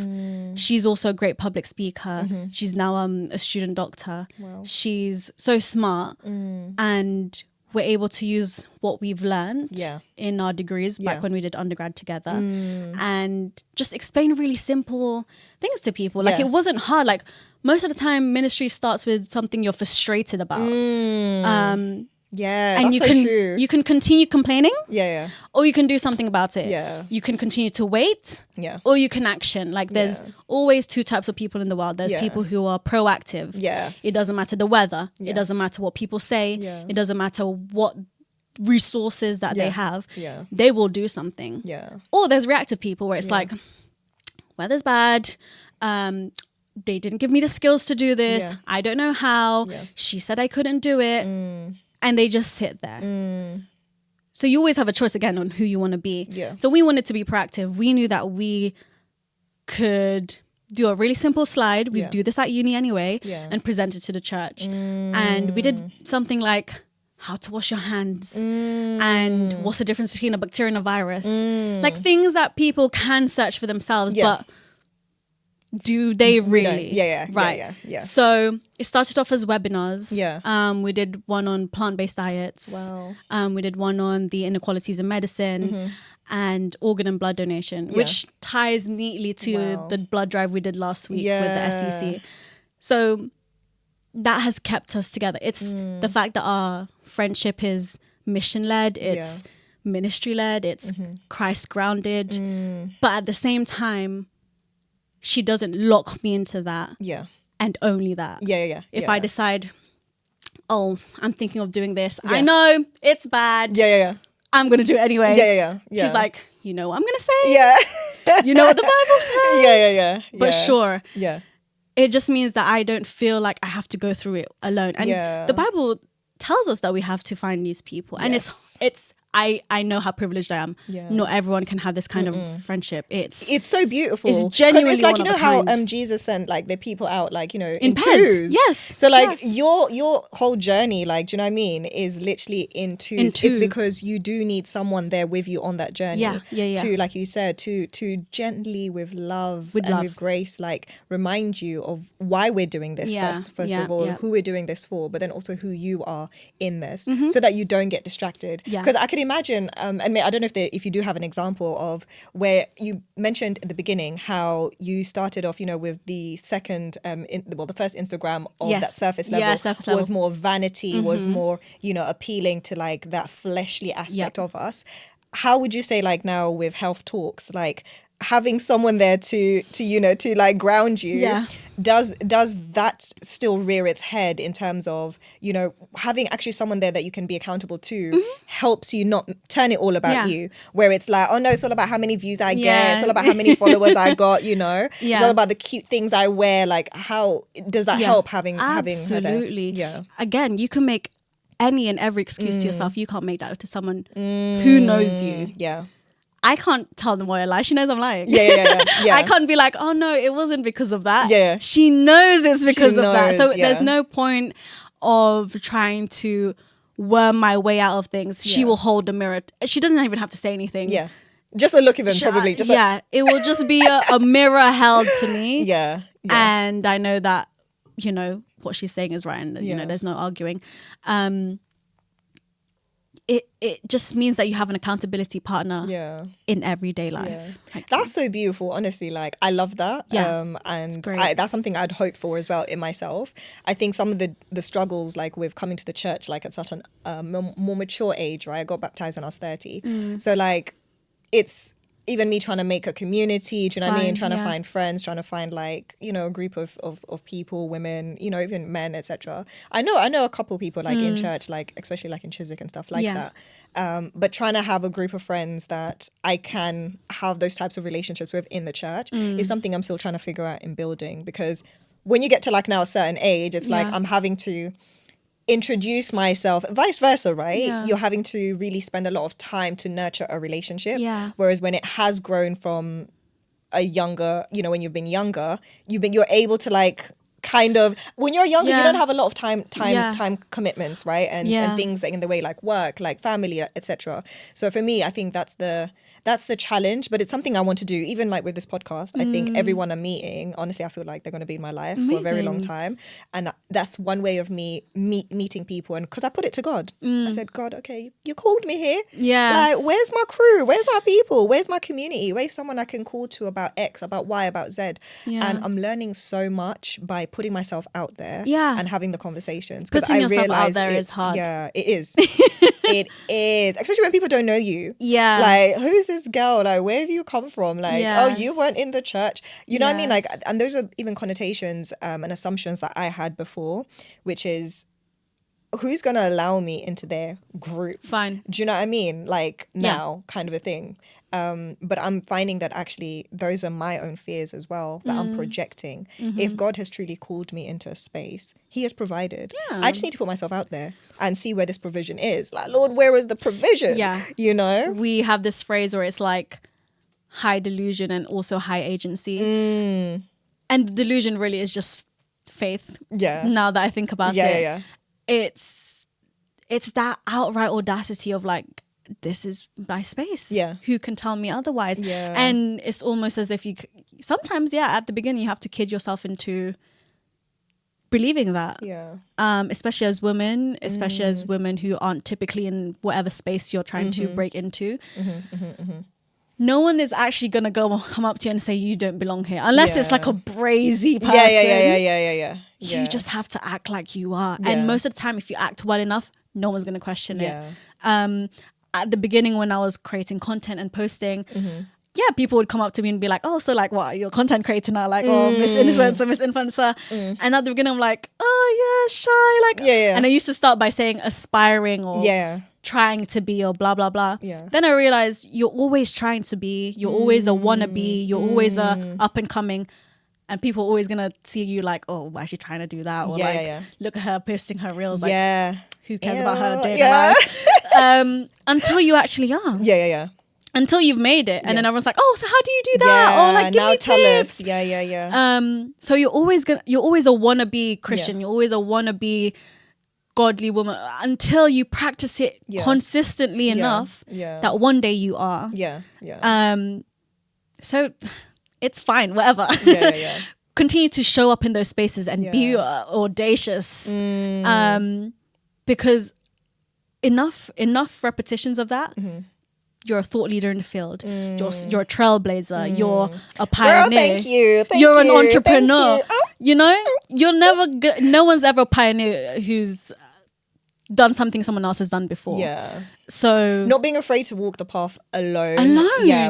She's also a great public speaker. She's now a student doctor. She's so smart, and we're able to use what we've learned in our degrees back when we did undergrad together, and just explain really simple things to people. Like it wasn't hard. Like most of the time ministry starts with something you're frustrated about. And that's true. You can continue complaining, or you can do something about it. You can continue to wait, or you can action. Like there's always two types of people in the world. There's people who are proactive. It doesn't matter the weather. It doesn't matter what people say. It doesn't matter what resources that they have. They will do something. Or there's reactive people where it's like, weather's bad. They didn't give me the skills to do this. I don't know how. She said I couldn't do it. And they just sit there. So you always have a choice again on who you want to be. So we wanted to be proactive. We knew that we could do a really simple slide. We do this at uni anyway, and present it to the church. And we did something like how to wash your hands and what's the difference between a bacteria and a virus. Like things that people can search for themselves, but do they really? Right. So it started off as webinars. We did one on plant-based diets. We did one on the inequalities in medicine and organ and blood donation, which ties neatly to the blood drive we did last week with the SEC. So that has kept us together. It's the fact that our friendship is mission-led, it's ministry-led, it's Christ-grounded. But at the same time, she doesn't lock me into that and only that. If I decide, oh, I'm thinking of doing this, I know it's bad. I'm going to do it anyway. She's like, you know what I'm going to say? You know what the Bible says? But sure. it just means that I don't feel like I have to go through it alone. And the Bible tells us that we have to find these people. And it's I know how privileged I am. Yeah. Not everyone can have this kind of friendship. It's so beautiful. It's genuinely it's like, one you know of a how kind. Jesus sent like the people out, like, you know, in twos. Yes. So like your whole journey, like, do you know what I mean, is literally in twos. It's because you do need someone there with you on that journey. Yeah. To, like you said, to gently with love with grace, like remind you of why we're doing this first of all, who we're doing this for, but then also who you are in this, so that you don't get distracted. Because I could imagine, and I don't know if you do have an example of where you mentioned in the beginning how you started off, you know, with the second, the first Instagram of that surface level was more vanity, was more, you know, appealing to like that fleshly aspect of us. How would you say, like now with Health Talks, like having someone there to you know, to like ground you, does that still rear its head in terms of, you know, having actually someone there that you can be accountable to helps you not turn it all about you, where it's like, oh no, it's all about how many views I get, it's all about how many followers I got, you know, it's all about the cute things I wear. Like, how does that help having her there? Again, you can make any and every excuse to yourself. You can't make that to someone who knows you. I can't tell them why I lie. She knows I'm lying. I can't be like, oh no, it wasn't because of that. She knows it's because of that. So there's no point of trying to worm my way out of things. She will hold the mirror. She doesn't even have to say anything. Just a look even, probably. Just it will just be a mirror held to me. And I know that, you know, what she's saying is right, and you know, there's no arguing. It just means that you have an accountability partner in everyday life. Like, that's so beautiful, honestly. Like, I love that. And that's something I'd hoped for as well in myself. I think some of the struggles, like with coming to the church, like at such a more mature age, right? I got baptized when I was 30. So like, it's even me trying to make a community, do you know what I mean? Trying to find friends, trying to find like, you know, a group of people, women, you know, even men, etc. I know a couple people like in church, like especially like in Chiswick and stuff like that. But trying to have a group of friends that I can have those types of relationships with in the church is something I'm still trying to figure out in building, because when you get to like now a certain age, it's like I'm having to introduce myself, vice versa, right? You're having to really spend a lot of time to nurture a relationship, whereas when it has grown from a younger, you know, when you've been younger, you're able to like kind of, when you're younger, you don't have a lot of time commitments, right? And things that in the way, like work, like family, etc. So for me, I think that's the challenge, but it's something I want to do. Even like with this podcast, I think everyone I'm meeting, honestly, I feel like they're going to be in my life for a very long time. And that's one way of me meeting people. And because I put it to God, I said, God, okay, you called me here. Like, where's my crew? Where's my people? Where's my community? Where's someone I can call to about X, about Y, about Z? And I'm learning so much by putting myself out there and having the conversations. Putting yourself out there is hard. Yeah, it is. It is. Especially when people don't know you. Like, who's this girl? Like, where have you come from? Like, oh, you weren't in the church. You know what I mean? Like, and those are even connotations and assumptions that I had before, which is, who's going to allow me into their group? Fine. Do you know what I mean? Like, now kind of a thing. But I'm finding that actually those are my own fears as well that I'm projecting. If God has truly called me into a space, he has provided. I just need to put myself out there and see where this provision is. Like, Lord, where is the provision? You know? We have this phrase where it's like high delusion and also high agency. And the delusion really is just faith. Now that I think about it. It's that outright audacity of like, this is my space. Who can tell me otherwise? And it's almost as if you sometimes, at the beginning you have to kid yourself into believing that. Especially as women, who aren't typically in whatever space you're trying to break into. No one is actually gonna come up to you and say you don't belong here, unless it's like a brazy person. You just have to act like you are. And most of the time, if you act well enough, no one's gonna question it. At the beginning, when I was creating content and posting, people would come up to me and be like, oh, so like, what, you're a content creator now? Like, oh, Miss Influencer. And at the beginning, I'm like, oh, yeah, shy. Like, And I used to start by saying aspiring or trying to be or blah, blah, blah. Then I realized you're always trying to be, you're always a wannabe, you're always a up and coming. and people are always gonna see you like, oh, why is she trying to do that? Or look at her posting her reels. Like, who cares about her day in life? Until you actually are. Until you've made it, and then everyone's like, "Oh, so how do you do that?" Or like, "Give me tips." So you're always a wannabe Christian. You're always a wannabe godly woman until you practice it consistently enough that one day you are. So it's fine, whatever. Continue to show up in those spaces and be audacious, because enough repetitions of that. You're a thought leader in the field. You're a trailblazer. You're a pioneer. Girl, thank you. You're an entrepreneur. You know, you're never. No one's ever a pioneer who's done something someone else has done before. So not being afraid to walk the path alone.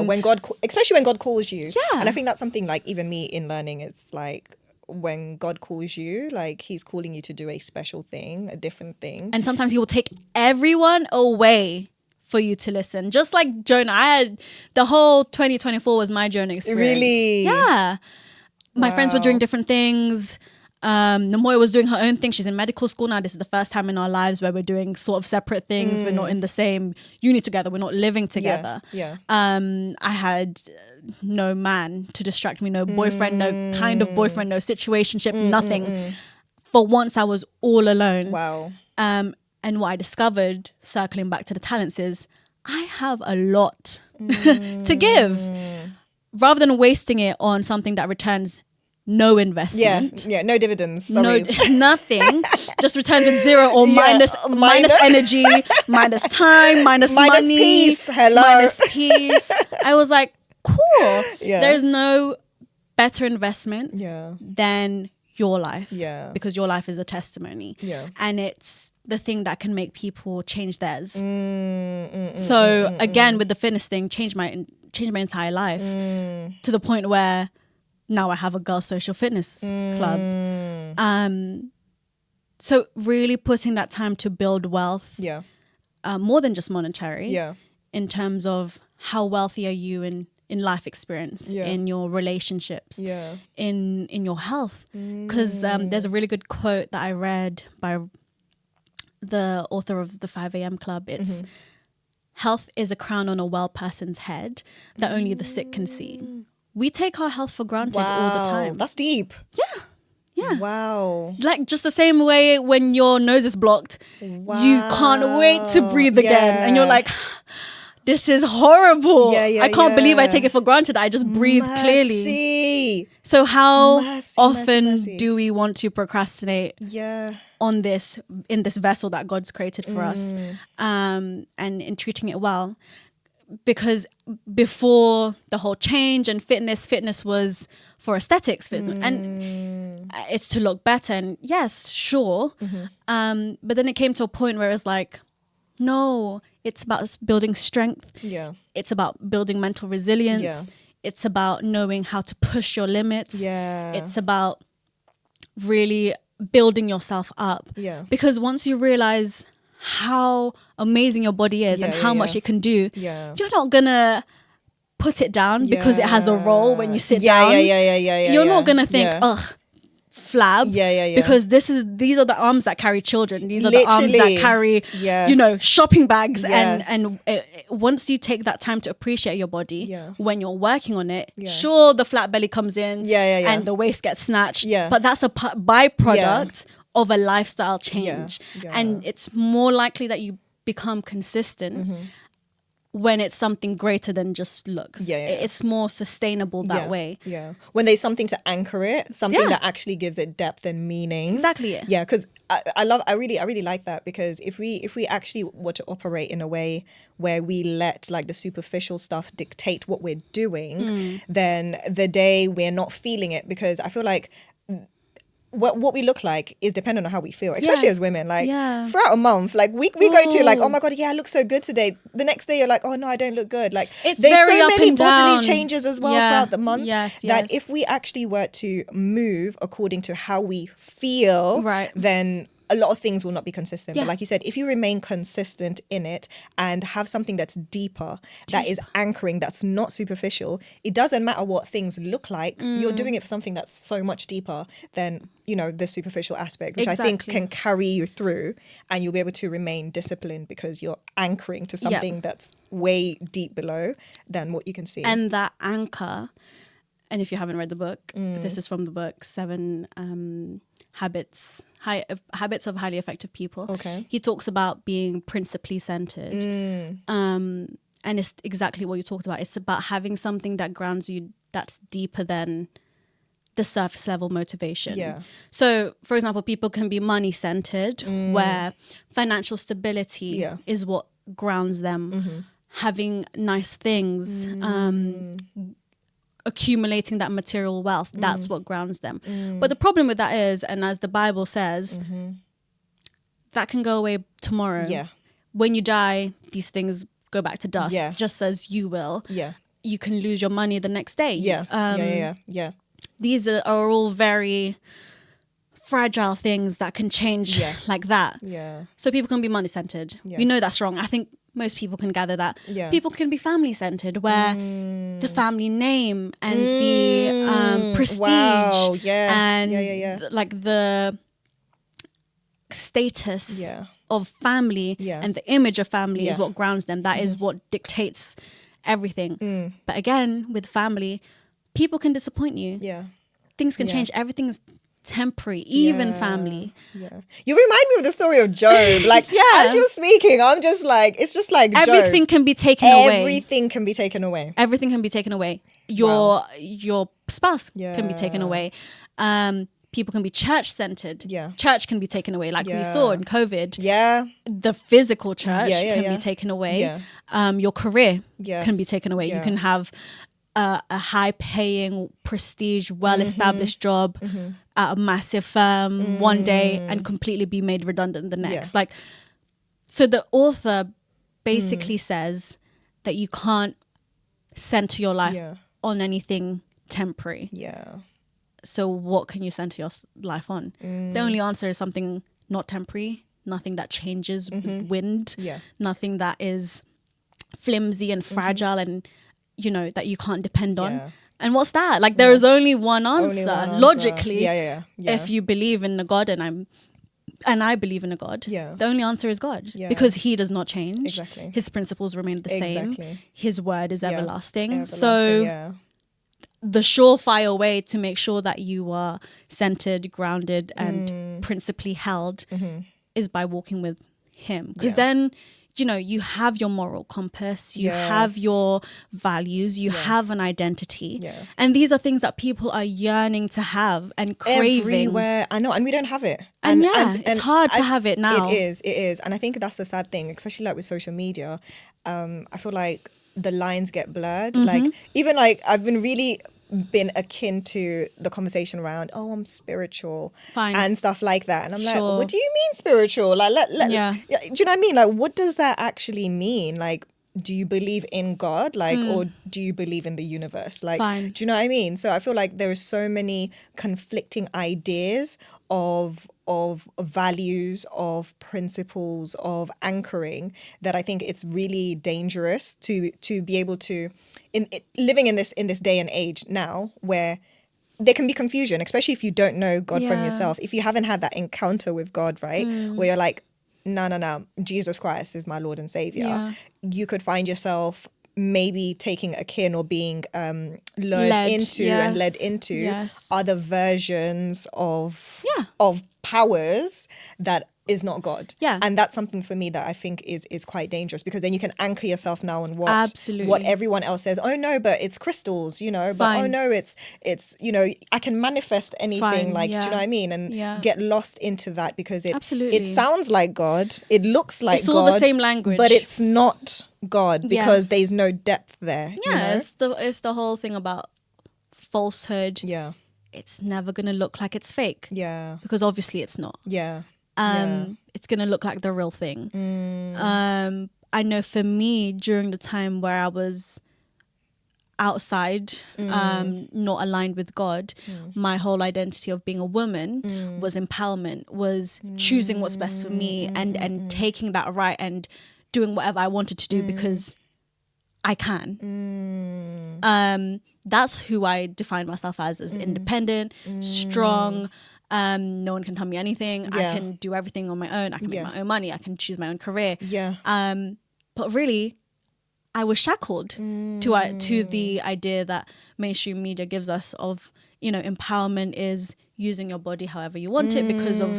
When God, especially when God calls you. And I think that's something like even me in learning. It's like when God calls you, like he's calling you to do a special thing, a different thing, and sometimes he will take everyone away for you to listen. Just like Jonah, I had the whole 2024 was my Jonah experience. Really? Yeah. My friends were doing different things. Namoya was doing her own thing. She's in medical school now. This is the first time in our lives where we're doing sort of separate things. We're not in the same uni together. We're not living together. I had no man to distract me, no boyfriend, no kind of boyfriend, no situationship, nothing. For once I was all alone. Wow. And what I discovered, circling back to the talents, is I have a lot to give. Rather than wasting it on something that returns no investment. No dividends. Sorry. Nothing. Just returns with zero or minus energy, minus time, minus money. Peace. Hello. Minus peace. I was like, cool. There's no better investment than your life. Because your life is a testimony. And it's the thing that can make people change theirs. So again, with the fitness thing, changed my entire life to the point where now I have a girl social fitness club. So really putting that time to build wealth, more than just monetary, in terms of how wealthy are you in life experience, in your relationships, in your health. Because there's a really good quote that I read by the author of the 5 a.m. Club. It's health is a crown on a well person's head that only the sick can see. We take our health for granted all the time. That's deep. Yeah. Wow. Like just the same way when your nose is blocked, you can't wait to breathe again. And you're like, this is horrible. I can't believe I take it for granted. I just breathe clearly. So how often do we want to procrastinate on this, in this vessel that God's created for us, and in treating it well? Because before the whole change and fitness was for aesthetics, and it's to look better. And yes, sure. But then it came to a point where it's like, no, it's about building strength. It's about building mental resilience. It's about knowing how to push your limits. It's about really building yourself up. Because once you realize how amazing your body is and how much it can do, you're not gonna put it down because it has a roll when you sit down. You're not gonna think, ugh, flab, because these are the arms that carry children. These are the arms that carry, shopping bags. And once you take that time to appreciate your body, when you're working on it, sure, the flat belly comes in, and the waist gets snatched, but that's a byproduct of a lifestyle change. And it's more likely that you become consistent when it's something greater than just looks. It's more sustainable that way. When there's something to anchor it, something that actually gives it depth and meaning. Exactly. Because I really like that, because if we actually were to operate in a way where we let like the superficial stuff dictate what we're doing, then the day we're not feeling it, because I feel like what we look like is dependent on how we feel, especially as women. Like throughout a month, like we go to like, oh my god, I look so good today. The next day you're like, oh no, I don't look good. Like it's there's very so up many and bodily down. changes as well throughout the month. That if we actually were to move according to how we feel, then a lot of things will not be consistent. Yeah. But like you said, if you remain consistent in it and have something that's deeper, that is anchoring, that's not superficial, it doesn't matter what things look like. You're doing it for something that's so much deeper than, you know, the superficial aspect, which I think can carry you through, and you'll be able to remain disciplined because you're anchoring to something that's way deep below than what you can see. And that anchor, and if you haven't read the book, this is from the book 7 Habits of Highly Effective People. Okay. He talks about being principally centered. And it's exactly what you talked about. It's about having something that grounds you, that's deeper than the surface level motivation. Yeah. So, for example, people can be money centered, where financial stability is what grounds them. Having nice things, accumulating that material wealth, that's what grounds them. But the problem with that is, and as the Bible says, that can go away tomorrow. Yeah. When you die, these things go back to dust, Yeah. just as you will. Yeah. You can lose your money the next day. Yeah. These are all very fragile things that can change like that. Yeah. So people can be money centered. Yeah. We know that's wrong. I think most people can gather that. Yeah. People can be family centered, where the family name and the prestige and like the status of family and the image of family is what grounds them. That is what dictates everything. But again, with family, people can disappoint you. Yeah. Things can change. Everything is temporary, even family. Yeah. You remind me of the story of Job. Like, as you're speaking, I'm just like, it's just like everything Job. can be taken away. Everything can be taken away. Everything can be taken away. Your spouse can be taken away. People can be church centered. Yeah. Church can be taken away, like we saw in COVID. Yeah. The physical church can be taken away. Yeah. Your career can be taken away. You can have a high-paying, prestige, well-established job at a massive firm one day and completely be made redundant the next. Like, so the author basically says that you can't center your life on anything temporary. Yeah. So what can you center your life on? The only answer is something not temporary, nothing that changes with wind, nothing that is flimsy and fragile and, you know, that you can't depend on. And what's that? Like, there is only one answer, logically. If you believe in a God, and I believe in a God, the only answer is God, because he does not change. Exactly. His principles remain the same. His word is everlasting. So the surefire way to make sure that you are centered, grounded, and principally held is by walking with him. Because then, you know, you have your moral compass, you have your values, you have an identity. And these are things that people are yearning to have and craving. Everywhere. I know, and we don't have it. And it's hard to have it now. It is. And I think that's the sad thing, especially like with social media. I feel like the lines get blurred. Like, even like I've been akin to the conversation around, oh, I'm spiritual and stuff like that. And I'm like, what do you mean spiritual? Like, do you know what I mean? Like, what does that actually mean? Like, do you believe in God? Like, or do you believe in the universe? Like, do you know what I mean? So I feel like there are so many conflicting ideas of values, of principles, of anchoring, that I think it's really dangerous to be able to living in this day and age now, where there can be confusion, especially if you don't know God from yourself. If you haven't had that encounter with God, right, where you're like, no, Jesus Christ is my Lord and Savior. You could find yourself maybe taking a kin or being led into other versions of powers that is not God. And that's something for me that I think is quite dangerous, because then you can anchor yourself now on what everyone else says. Oh no, but it's crystals, you know, but oh no, it's you know, I can manifest anything, like do you know what I mean? And get lost into that, because it sounds like God, it looks like it's all God, the same language, but it's not God, because there's no depth there. You know? It's the whole thing about falsehood. It's never gonna look like it's fake. Because obviously it's not. It's gonna look like the real thing. I know for me, during the time where I was outside, not aligned with God, my whole identity of being a woman was empowerment, was choosing what's best for me and taking that right and doing whatever I wanted to do because I can. That's who I define myself as independent, strong. No one can tell me anything. I can do everything on my own. I can make my own money. I can choose my own career. But really, I was shackled to the idea that mainstream media gives us of, empowerment is using your body however you want it because of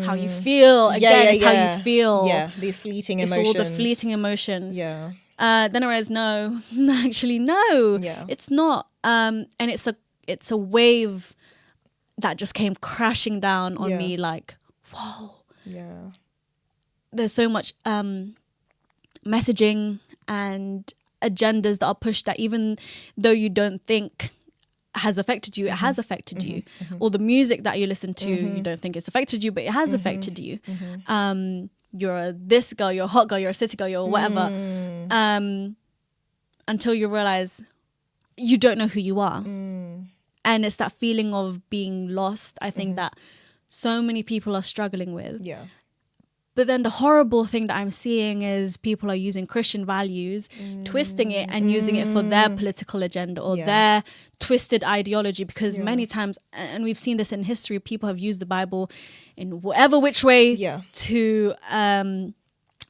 how you feel. Again, it's how you feel. Yeah, these fleeting emotions. It's all the fleeting emotions. Yeah. Then I realized, no, actually, no. Yeah. It's not. And it's a wave that just came crashing down on me like, whoa. Yeah. There's so much messaging and agendas that are pushed that even though you don't think has affected you, it has affected you. Or the music that you listen to, you don't think it's affected you, but it has affected you. You're this girl, you're a hot girl, you're a city girl, you're whatever. Until you realize you don't know who you are. And it's that feeling of being lost, I think, that so many people are struggling with. Yeah. But then the horrible thing that I'm seeing is people are using Christian values, twisting it and using it for their political agenda or their twisted ideology. Because many times, and we've seen this in history, people have used the Bible in whatever which way to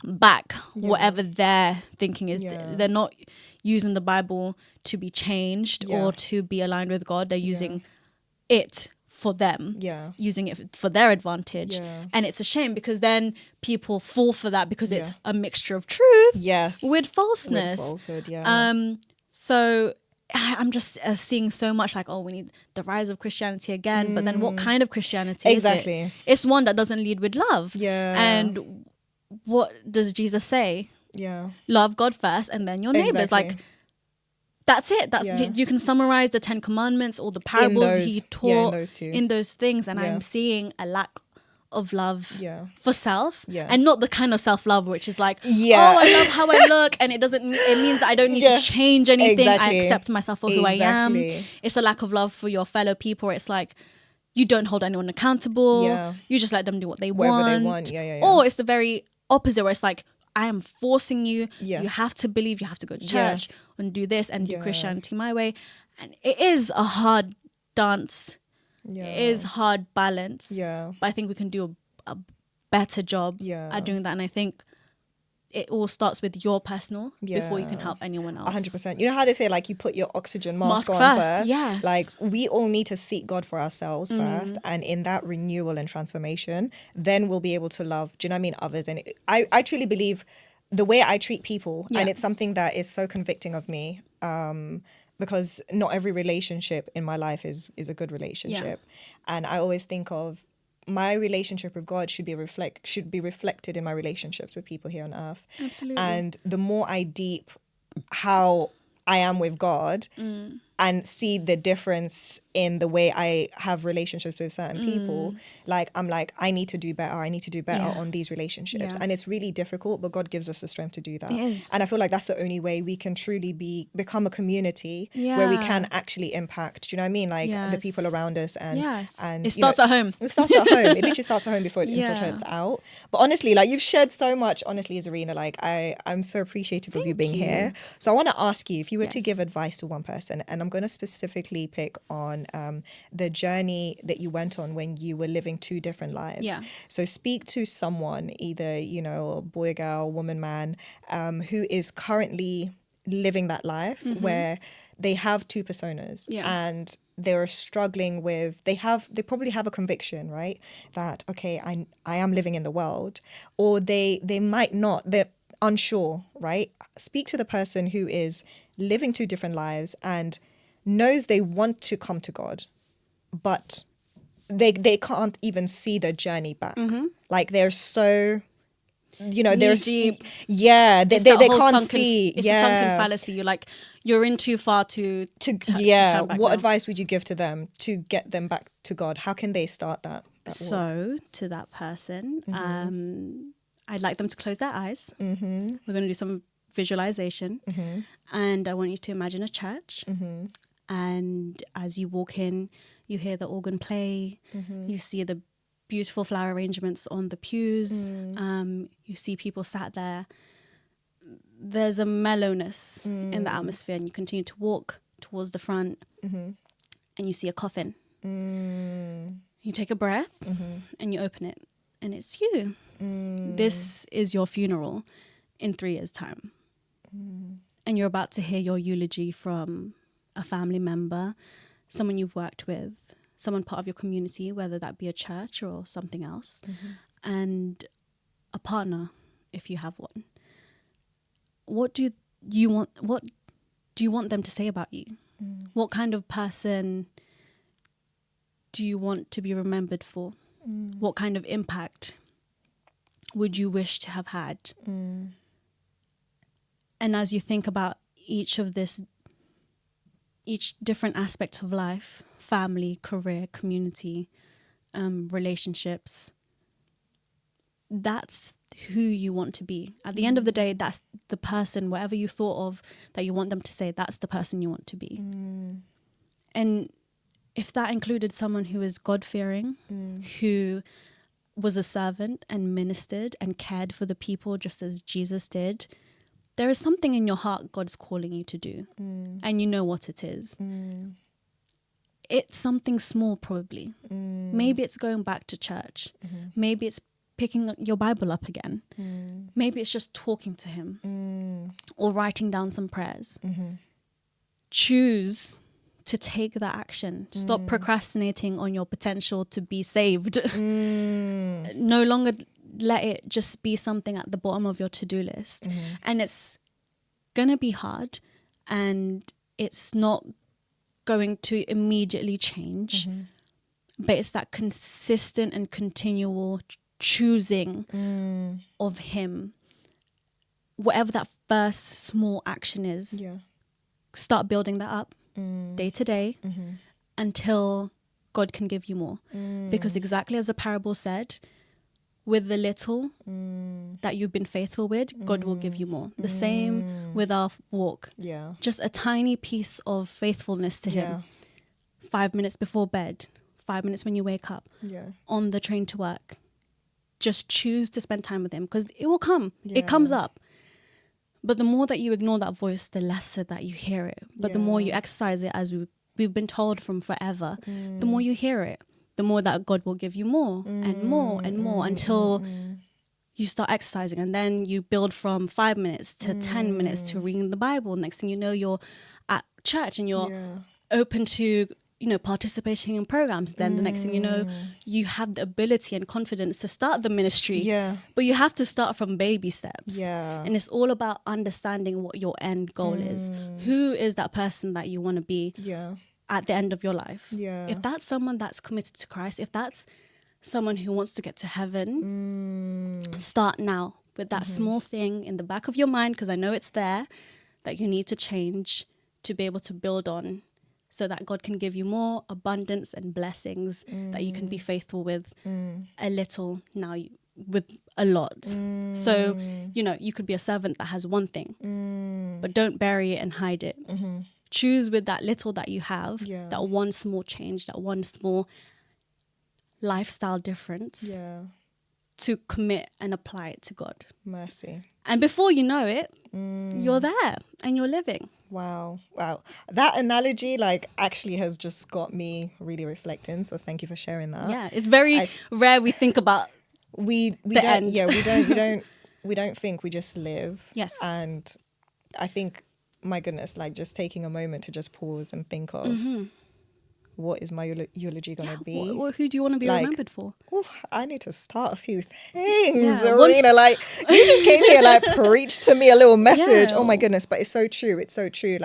back whatever their thinking is. They're not using the Bible to be changed or to be aligned with God. They're using it for them, using it for their advantage. And it's a shame because then people fall for that because it's a mixture of truth with falseness. With falsehood, so I'm just seeing so much like, we need the rise of Christianity again. But then what kind of Christianity is it? It's one that doesn't lead with love. And what does Jesus say? Love God first and then your neighbors. Like, that's it. You can summarize the 10 Commandments or the parables he taught in those things. And I'm seeing a lack of love for self and not the kind of self-love which is like, I love how I look and it means that I don't need to change anything. I accept myself for who I am. It's a lack of love for your fellow people. It's like, you don't hold anyone accountable. You just let them do what they want. Or it's the very opposite where it's like, I am forcing you. You have to believe, you have to go to church and do this and do Christianity my way. And it is a hard dance. It is hard balance. But I think we can do a better job at doing that. And I think it all starts with your personal before you can help anyone else. 100%. You know how they say like you put your oxygen mask on first? Yes. Like we all need to seek God for ourselves first. And in that renewal and transformation, then we'll be able to love, do you know what I mean, others. And I truly believe the way I treat people, and it's something that is so convicting of me, because not every relationship in my life is a good relationship. And I always think of my relationship with God should be reflected in my relationships with people here on earth. Absolutely. And the more I deep how I am with God and see the difference in the way I have relationships with certain people, like I'm like, I need to do better. I need to do better on these relationships. And it's really difficult, but God gives us the strength to do that. It is. And I feel like that's the only way we can truly become a community where we can actually impact, do you know what I mean? Like the people around us and it starts at home. It starts at home. It literally starts at home before it infiltrates out. But honestly, like you've shared so much, honestly, Czarina, like I'm so appreciative of you being here. So I want to ask you, if you were to give advice to one person, and I'm going to specifically pick on the journey that you went on when you were living two different lives. So speak to someone, either, a boy, girl, woman, man, who is currently living that life where they have two personas and they're struggling with, they probably have a conviction, right? That, okay, I am living in the world, or they might not, they're unsure, right? Speak to the person who is living two different lives and knows they want to come to God, but they can't even see the journey back. Like they're so, they're deep. They can't see. It's a sunken fallacy. You're in too far to turn back what now. advice would you give to them to get them back to God? How can they start that so to that person, I'd like them to close their eyes. We're going to do some visualization. And I want you to imagine a church. And as you walk in, you hear the organ play. You see the beautiful flower arrangements on the pews. You see people sat there. There's a mellowness in the atmosphere, and you continue to walk towards the front, and you see a coffin. You take a breath, and you open it, and it's you. This is your funeral in 3 years' time. And you're about to hear your eulogy from a family member, someone you've worked with, someone part of your community, whether that be a church or something else, and a partner, if you have one. What do you want them to say about you? What kind of person do you want to be remembered for? What kind of impact would you wish to have had? And as you think about each different aspect of life, family, career, community, relationships, that's who you want to be. At the end of the day, that's the person, whatever you thought of that you want them to say, that's the person you want to be. And if that included someone who is God-fearing, who was a servant and ministered and cared for the people just as Jesus did, there is something in your heart God's calling you to do. And you know what it is. It's something small, probably. Maybe it's going back to church. Maybe it's picking your Bible up again. Maybe it's just talking to him or writing down some prayers. Choose to take that action. Stop procrastinating on your potential to be saved. No longer let it just be something at the bottom of your to-do list. And it's gonna be hard, and it's not going to immediately change, but it's that consistent and continual choosing of him. Whatever that first small action is, start building that up day to day until God can give you more. Because exactly as the parable said, with the little that you've been faithful with, God will give you more. The same with our walk. Just a tiny piece of faithfulness to him. 5 minutes before bed, 5 minutes when you wake up, on the train to work. Just choose to spend time with him, because it will come. It comes up. But the more that you ignore that voice, the lesser that you hear it. But the more you exercise it, as we've been told from forever, the more you hear it, the more that God will give you more and more and more until you start exercising. And then you build from 5 minutes to 10 minutes to reading the Bible. Next thing you know, you're at church and you're open to, participating in programs. Then the next thing you know, you have the ability and confidence to start the ministry. But you have to start from baby steps. And it's all about understanding what your end goal is. Who is that person that you want to be at the end of your life? If that's someone that's committed to Christ, if that's someone who wants to get to heaven, start now with that small thing in the back of your mind, because I know it's there, that you need to change to be able to build on, so that God can give you more abundance and blessings that you can be faithful with a little, now with a lot. So, you could be a servant that has one thing, but don't bury it and hide it. Choose with that little that you have, that one small change, that one small lifestyle difference, to commit and apply it to God. Mercy. And before you know it, you're there and you're living. Wow. That analogy actually has just got me really reflecting. So thank you for sharing that. Yeah, it's very rare we think about we the don't end. Yeah, we don't think, we just live. Yes. And I think, my goodness, just taking a moment to just pause and think of what is my eulogy going to be? Who do you want to be remembered for? I need to start a few things, Yeah, Czarina. You just came here, preached to me a little message. Oh my goodness, but it's so true. It's so true.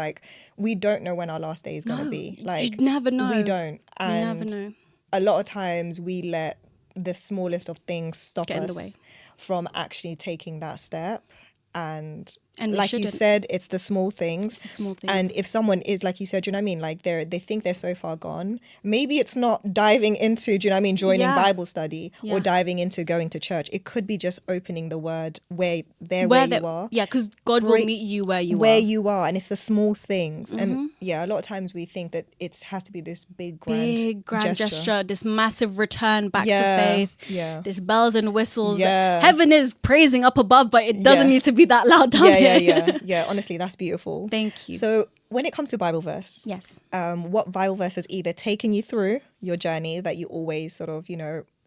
We don't know when our last day is going to be. You never know. We don't. And you never know. A lot of times we let the smallest of things stop Get in us the way from actually taking that step and And like you said, it's the small things. It's the small things. And if someone is, like you said, do you know what I mean? Like they think they're so far gone. Maybe it's not diving into, do you know what I mean, joining Bible study or diving into going to church. It could be just opening the word where you are. Yeah, because God will meet you where you are. Where you are. And it's the small things. And a lot of times we think that it has to be this big grand gesture. This massive return back to faith. Yeah. This bells and whistles. Yeah. Heaven is praising up above, but it doesn't need to be that loud down here. Yeah. Honestly, that's beautiful. Thank you. So when it comes to Bible verse, yes, what Bible verse has either taken you through your journey that you always sort of,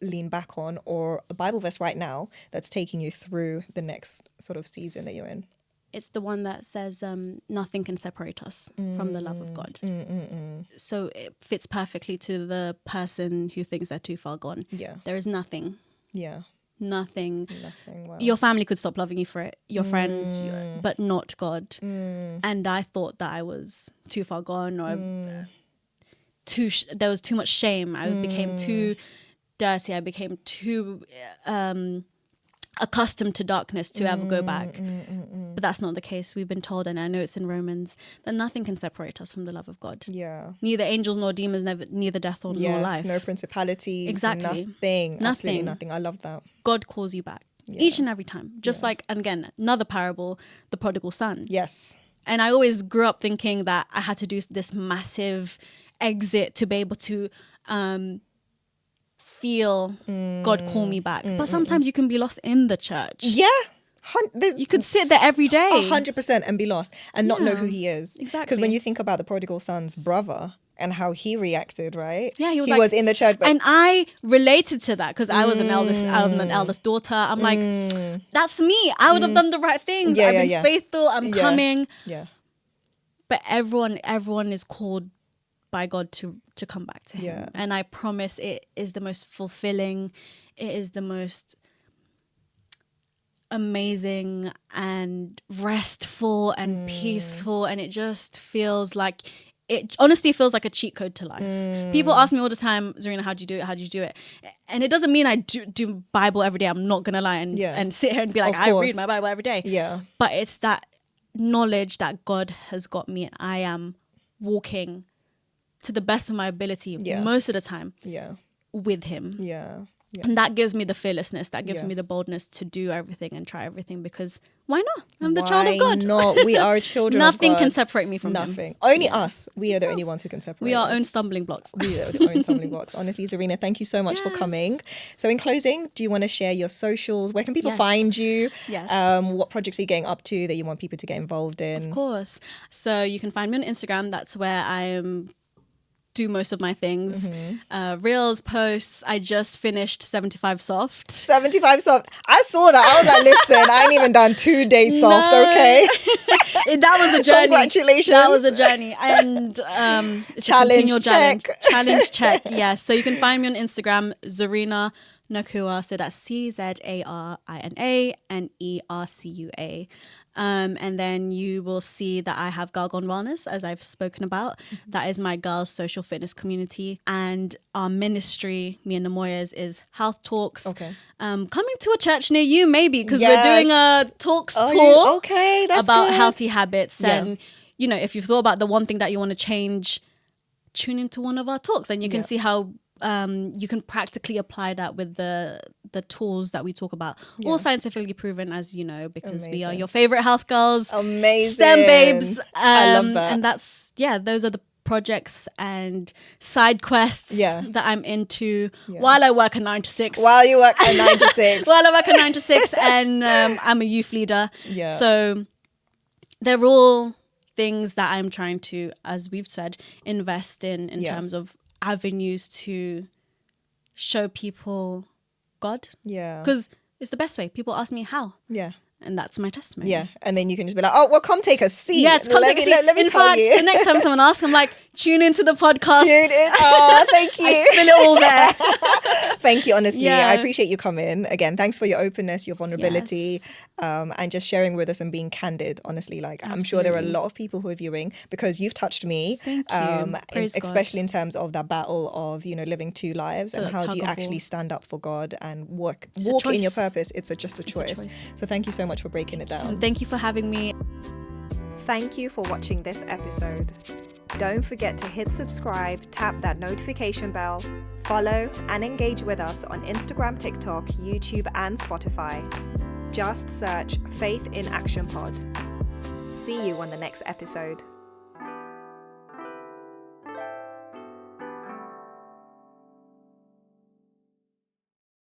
lean back on, or a Bible verse right now that's taking you through the next sort of season that you're in? It's the one that says nothing can separate us from the love of God. So it fits perfectly to the person who thinks they're too far gone. Yeah. There is nothing. Yeah. Nothing. Wow. Your family could stop loving you for it, your friends, but not God. And I thought that I was too far gone, or there was too much shame. I became too dirty. I became too accustomed to darkness to ever go back. But that's not the case. We've been told, and I know it's in Romans, that nothing can separate us from the love of God. Yeah. Neither angels nor demons, neither death nor life. No principalities. Exactly. Nothing. Absolutely nothing. I love that. God calls you back each and every time. Just like, and again, another parable, the prodigal son. Yes. And I always grew up thinking that I had to do this massive exit to be able to feel God call me back. But sometimes you can be lost in the church. Yeah. You could sit there every day 100% and be lost and not know who he is. Exactly. Because when you think about the prodigal son's brother and how he reacted, right? Yeah, he was in the church. But and I related to that because I was an eldest daughter. I'm like, that's me. I would have done the right things. I've been faithful. I'm coming. Yeah. But everyone is called by God to come back to him. Yeah. And I promise it is the most fulfilling. It is the most amazing and restful and peaceful, and it just feels like, it honestly feels like a cheat code to life. People ask me all the time, Czarina, how do you do it? How do you do it? And it doesn't mean I do Bible every day. I'm not gonna lie and sit here and be like, I read my Bible every day. Yeah. But it's that knowledge that God has got me, and I am walking to the best of my ability most of the time with him. Yeah. And that gives me the fearlessness, that gives me the boldness to do everything and try everything, because why not? I'm the child of God. Not? We are children of God. Nothing can separate me from Nothing. him. Only us. We are the only ones who can separate We are us. own stumbling blocks. We are the own stumbling blocks. Honestly, Czarina, thank you so much for coming. So in closing, do you want to share your socials? Where can people find you? Yes. What projects are you getting up to that you want people to get involved in? Of course. So you can find me on Instagram. That's where I do most of my things. Reels, posts. I just finished 75 soft. 75 soft. I saw that. I was like, listen, I ain't even done 2 days soft, okay? That was a journey. Congratulations. That was a journey. And it's challenge check. Challenge check. Yes. So you can find me on Instagram, Czarina Nakua. So that's CZARINA and ERCUA. And then you will see that I have Girl Gone Wellness, as I've spoken about. That is my girls' social fitness community. And our ministry, me and the Moyas, is Health Talks. Okay. Coming to a church near you, maybe, because we're doing a talks tour about healthy habits. And, if you've thought about the one thing that you want to change, tune into one of our talks and you can see how you can practically apply that with the tools that we talk about. All scientifically proven, as you know, because we are your favorite health girls. Amazing. STEM babes. I love that. And that's, those are the projects and side quests that I'm into while I work a 9 to 6. While you work a 9 to 6. While I work a 9 to 6 and I'm a youth leader. Yeah. So they're all things that I'm trying to, as we've said, invest in terms of avenues to show people God. Yeah. Because it's the best way. People ask me how. Yeah. And that's my testimony. Yeah. And then you can just be like, oh, well, come take a seat. Yeah, come take a seat. Let me tell you. The next time someone asks, I'm like, tune into the podcast. Tune in. Oh, thank you. I spill it all there. Thank you, honestly. I appreciate you coming. Again, thanks for your openness, your vulnerability, and just sharing with us and being candid, honestly. Like, absolutely. I'm sure there are a lot of people who are viewing because you've touched me. Thank you. Especially in terms of that battle of, living two lives, and how do you actually stand up for God and walk in your purpose. It's just a choice. So thank you so much for breaking it down. And thank you for having me. Thank you for watching this episode. Don't forget to hit subscribe, tap that notification bell, follow and engage with us on Instagram, TikTok, YouTube and Spotify. Just search Faith in Action Pod. See you on the next episode.